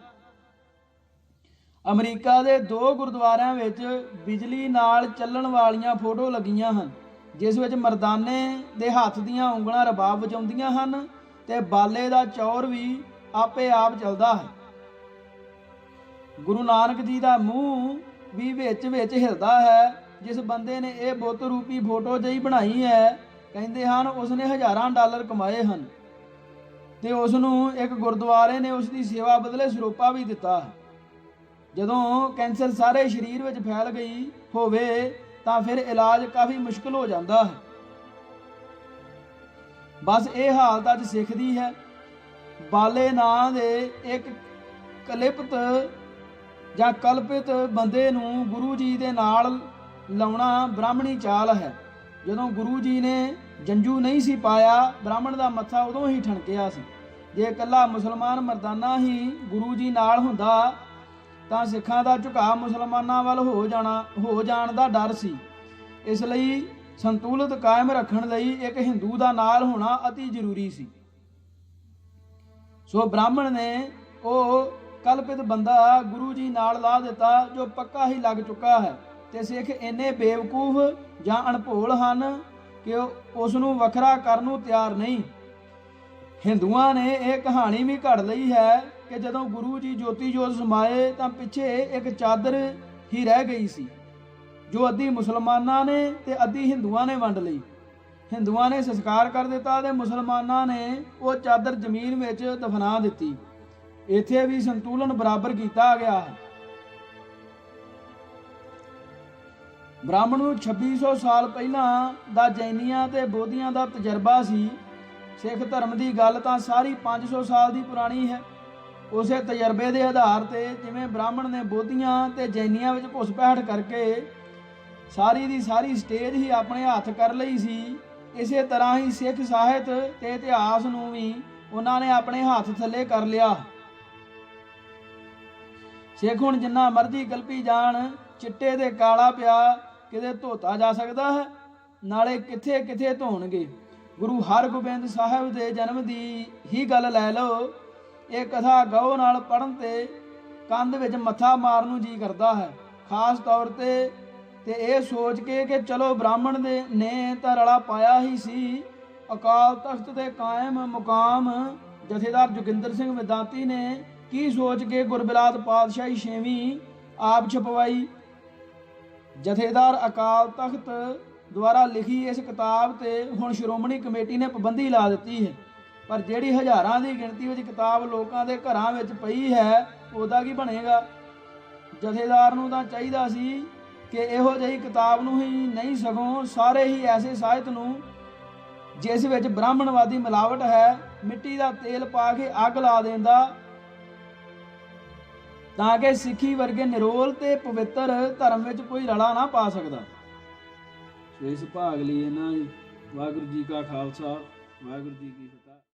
ਅਮਰੀਕਾ ਦੇ 2 ਗੁਰਦੁਆਰਿਆਂ ਵਿੱਚ ਬਿਜਲੀ ਨਾਲ ਚੱਲਣ ਵਾਲੀਆਂ ਫੋਟੋ ਲੱਗੀਆਂ ਹਨ, ਜਿਸ ਵਿੱਚ ਮਰਦਾਨੇ ਦੇ ਹੱਥ ਦੀਆਂ ਉਂਗਲਾਂ ਰਬਾਬ ਵਜਾਉਂਦੀਆਂ ਹਨ ਤੇ ਬਾਲੇ ਦਾ ਚੌਰ ਵੀ ਆਪੇ ਆਪ ਚੱਲਦਾ ਹੈ। ਗੁਰੂ ਨਾਨਕ ਜੀ ਦਾ ਮੂੰਹ ਵੀ ਵਿੱਚ ਹਿਲਦਾ ਹੈ। ਜਿਸ ਬੰਦੇ ਨੇ ਇਹ ਬੁੱਤ ਰੂਪੀ ਫੋਟੋ ਜਿਹੀ ਬਣਾਈ ਹੈ, ਕਹਿੰਦੇ ਹਨ ਉਸਨੇ ਹਜ਼ਾਰਾਂ ਡਾਲਰ ਕਮਾਏ ਹਨ ਤੇ ਉਸ ਨੂੰ ਇੱਕ ਗੁਰਦੁਆਰੇ ਨੇ ਉਸ ਦੀ ਸੇਵਾ ਬਦਲੇ ਸਰੋਪਾ ਵੀ ਦਿੱਤਾ। ਜਦੋਂ ਕੈਂਸਰ ਸਾਰੇ ਸਰੀਰ ਵਿੱਚ ਫੈਲ ਗਈ ਹੋਵੇ ਤਾਂ ਫਿਰ ਇਲਾਜ ਕਾਫੀ ਮੁਸ਼ਕਲ ਹੋ ਜਾਂਦਾ ਹੈ। ਬਸ ਇਹ ਹਾਲਤ ਅੱਜ ਸਿੱਖ ਦੀ ਹੈ। ਬਾਲੇ ਨਾਂ ਦੇ ਇੱਕ ਕਲਪਿਤ ਬੰਦੇ ਨੂੰ ਗੁਰੂ ਜੀ ਦੇ ਨਾਲ ਲਾਉਣਾ ਬ੍ਰਾਹਮਣੀ ਚਾਲ ਹੈ। ਜਦੋਂ ਗੁਰੂ ਜੀ ਨੇ ਜੰਜੂ ਨਹੀਂ ਸੀ ਪਾਇਆ, ਬ੍ਰਾਹਮਣ ਦਾ ਮੱਥਾ ਉਦੋਂ ਹੀ ਠਣਕਿਆ ਸੀ। ਜੇ ਇਕੱਲਾ ਮੁਸਲਮਾਨ ਮਰਦਾਨਾ ਹੀ ਗੁਰੂ ਜੀ ਨਾਲ ਹੁੰਦਾ ਤਾਂ ਸਿੱਖਾਂ ਦਾ ਝੁਕਾਅ ਮੁਸਲਮਾਨਾਂ ਵੱਲ ਹੋ ਜਾਣ ਦਾ ਡਰ ਸੀ। ਇਸ ਲਈ ਸੰਤੁਲਿਤ ਕਾਇਮ ਰੱਖਣ ਲਈ ਇੱਕ ਹਿੰਦੂ ਦਾ ਨਾਲ ਹੋਣਾ ਅਤੀ ਜ਼ਰੂਰੀ ਸੀ। ਸੋ ਬ੍ਰਾਹਮਣ ਨੇ ਉਹ ਕਲਪਿਤ ਬੰਦਾ ਗੁਰੂ ਜੀ ਨਾਲ ਲਾ ਦਿੱਤਾ ਜੋ ਪੱਕਾ ਹੀ ਲੱਗ ਚੁੱਕਾ ਹੈ, ਤੇ ਸਿੱਖ ਇੰਨੇ ਬੇਵਕੂਫ ਜਾਂ ਅਣਭੋਲ ਹਨ ਕਿ ਉਸ ਨੂੰ ਵੱਖਰਾ ਕਰਨ ਨੂੰ ਤਿਆਰ ਨਹੀਂ। ਹਿੰਦੂਆਂ ਨੇ ਇਹ ਕਹਾਣੀ ਵੀ ਘੜ ਲਈ ਹੈ ਕਿ ਜਦੋਂ ਗੁਰੂ ਜੀ ਜੋਤੀ ਜੋਤ ਸਮਾਏ ਤਾਂ ਪਿੱਛੇ ਇੱਕ ਚਾਦਰ ਹੀ ਰਹਿ ਗਈ ਸੀ, ਜੋ ਅੱਧੀ ਮੁਸਲਮਾਨਾਂ ਨੇ ਤੇ ਅੱਧੀ ਹਿੰਦੂਆਂ ਨੇ ਵੰਡ ਲਈ। ਹਿੰਦੂਆਂ ਨੇ ਸੰਸਕਾਰ ਕਰ ਦਿੱਤਾ ਤੇ ਮੁਸਲਮਾਨਾਂ ਨੇ ਉਹ ਚਾਦਰ ਜ਼ਮੀਨ ਵਿੱਚ ਦਫਨਾ ਦਿੱਤੀ। ਇੱਥੇ ਵੀ ਸੰਤੁਲਨ ਬਰਾਬਰ ਕੀਤਾ ਗਿਆ ਹੈ। ਬ੍ਰਾਹਮਣ ਨੂੰ 2600 ਸਾਲ ਪਹਿਲਾਂ ਦਾ ਜੈਨੀਆਂ ਤੇ ਬੋਧੀਆਂ ਦਾ ਤਜਰਬਾ ਸੀ। ਸਿੱਖ ਧਰਮ ਦੀ ਗੱਲ ਤਾਂ ਸਾਰੀ 500 ਸਾਲ ਦੀ ਪੁਰਾਣੀ ਹੈ। ਉਸੇ ਤਜਰਬੇ ਦੇ ਆਧਾਰ ਤੇ ਜਿਵੇਂ ਬ੍ਰਾਹਮਣ ਨੇ ਬੋਧੀਆਂ ਤੇ ਜੈਨੀਆਂ ਵਿੱਚ ਘੁਸਪੈਠ ਕਰਕੇ ਸਾਰੀ ਦੀ ਸਾਰੀ ਸਟੇਜ ਹੀ ਆਪਣੇ ਹੱਥ ਕਰ ਲਈ ਸੀ, ਇਸੇ ਤਰ੍ਹਾਂ ਹੀ ਸਿੱਖ ਸਾਹਿਤ ਤੇ ਇਤਿਹਾਸ ਨੂੰ ਵੀ ਉਹਨਾਂ ਨੇ ਆਪਣੇ ਹੱਥ ਥੱਲੇ ਕਰ ਲਿਆ। ਸਿੱਖ ਹੁਣ ਜਿੰਨਾ ਮਰਜ਼ੀ ਗਲਪੀ ਜਾਣ, ਚਿੱਟੇ ਤੇ ਕਾਲਾ ਪਿਆ ਕਿਤੇ ਧੋਤਾ ਜਾ ਸਕਦਾ ਹੈ, ਨਾਲੇ ਕਿੱਥੇ ਧੋਣਗੇ। ਗੁਰੂ ਹਰਗੋਬਿੰਦ ਸਾਹਿਬ ਦੇ ਜਨਮ ਦੀ ਹੀ ਗੱਲ ਲੈ ਲਓ। ਇਹ ਕਥਾ ਗਹੁ ਨਾਲ ਪੜ੍ਹਨ ਤੇ ਕੰਧ ਵਿੱਚ ਮੱਥਾ ਮਾਰਨ ਨੂੰ ਜੀ ਕਰਦਾ ਹੈ, ਖਾਸ ਤੌਰ ਤੇ ਇਹ ਸੋਚ ਕੇ ਕਿ ਚਲੋ ਬ੍ਰਾਹਮਣ ਨੇ ਤਾਂ ਰਲਾ ਪਾਇਆ ਹੀ ਸੀ। ਅਕਾਲ ਤਖਤ ਦੇ ਕਾਇਮ ਮੁਕਾਮ ਜਥੇਦਾਰ ਜੋਗਿੰਦਰ ਸਿੰਘ ਵਿਦਾਂਤੀ ਨੇ ਕੀ ਸੋਚ ਕੇ ਗੁਰਬਿਲਾਤ ਪਾਤਸ਼ਾਹੀ 6ਵੀਂ ਆਪ ਛਪਵਾਈ। ਜਥੇਦਾਰ ਅਕਾਲ ਤਖਤ ਦੁਆਰਾ ਲਿਖੀ ਇਸ ਕਿਤਾਬ ਤੇ ਹੁਣ ਸ਼੍ਰੋਮਣੀ ਕਮੇਟੀ ਨੇ ਪਾਬੰਦੀ ਲਾ ਦਿੱਤੀ ਹੈ, ਪਰ ਜਿਹੜੀ ਹਜ਼ਾਰਾਂ ਦੀ ਗਿਣਤੀ ਵਿੱਚ ਕਿਤਾਬ ਲੋਕਾਂ ਦੇ ਘਰਾਂ ਵਿੱਚ ਪਈ ਹੈ, ਉਹਦਾ ਕੀ ਬਣੇਗਾ। ਜਥੇਦਾਰ ਨੂੰ ਤਾਂ ਚਾਹੀਦਾ ਸੀ ਕਿ ਇਹੋ ਜਿਹੀ ਕਿਤਾਬ ਨੂੰ ਹੀ ਨਹੀਂ, ਸਗੋਂ ਸਾਰੇ ਹੀ ਐਸੇ ਸਾਹਿਤ ਨੂੰ ਜਿਸ ਵਿੱਚ ਬ੍ਰਾਹਮਣਵਾਦੀ ਮਿਲਾਵਟ ਹੈ, ਮਿੱਟੀ ਦਾ ਤੇਲ ਪਾ ਕੇ ਅੱਗ ਲਾ ਦਿੰਦਾ, ਤਾਂ ਕਿ ਸਿੱਖੀ ਵਰਗੇ ਨਿਰੋਲ ਤੇ ਪਵਿੱਤਰ ਧਰਮ ਵਿੱਚ ਕੋਈ ਰਲਾ ਨਾ ਪਾ ਸਕਦਾ। ਸੋ ਇਸ ਭਾਗ ਲਈ ਇਹਨਾਂ ਵਾਹਿਗੁਰੂ ਜੀ ਕਾ ਖਾਲਸਾ, ਵਾਹਿਗੁਰੂ ਜੀ ਕੀ ਫਤਿਹ।